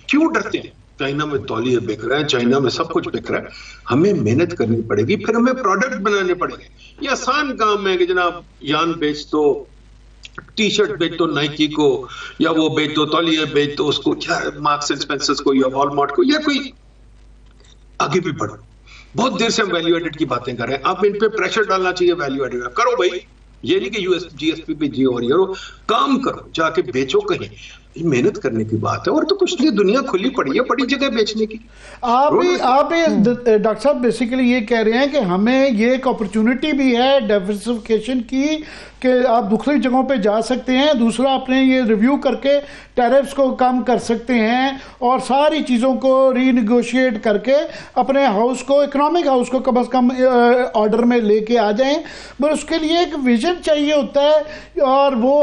کیوں ڈرتے ہیں؟ چائنا میں تولیے بک رہے ہیں، چائنا میں سب کچھ بک رہا ہے. ہمیں محنت کرنی پڑے گی، پھر ہمیں پروڈکٹ بنانے پڑیں گے. یہ آسان کام ہے کہ جناب یان بیچ دو، ٹی شرٹ بیچ دو نائکی کو، یا وہ بیچ دو، تولیے بیچ دو اس کو، کیا مارکس اینڈ اسپینسرز کو یا والمارٹ کو، یا کوئی. آگے بھی بڑھو. بہت دیر سے ہم ویلیو ایڈڈ کی باتیں کر رہے ہیں. آپ ان پہ پریشر ڈالنا چاہیے ویلیو ایڈڈ کا. کرو بھائی، یہ نہیں کہ GSP پہ جی اور یہ کام کرو، جا کے بیچو کہیں. محنت کرنے کی بات ہے، اور تو کچھ نہیں، دنیا کھلی پڑی ہے بڑی جگہ بیچنے کی. آپ ڈاکٹر صاحب بیسیکلی یہ کہہ رہے ہیں کہ ہمیں یہ ایک اپرچونٹی بھی ہے ڈائیورسفیکیشن کی کہ آپ مختلف جگہوں پہ جا سکتے ہیں. دوسرا اپنے یہ ریویو کر کے ٹیرفز کو کم کر سکتے ہیں اور ساری چیزوں کو ری نیگوشیٹ کر کے اپنے ہاؤس کو، اکنامک ہاؤس کو کم از کم آرڈر میں لے کے آ جائیں. پر اس کے لیے ایک ویژن چاہیے ہوتا ہے، اور وہ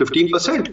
15%,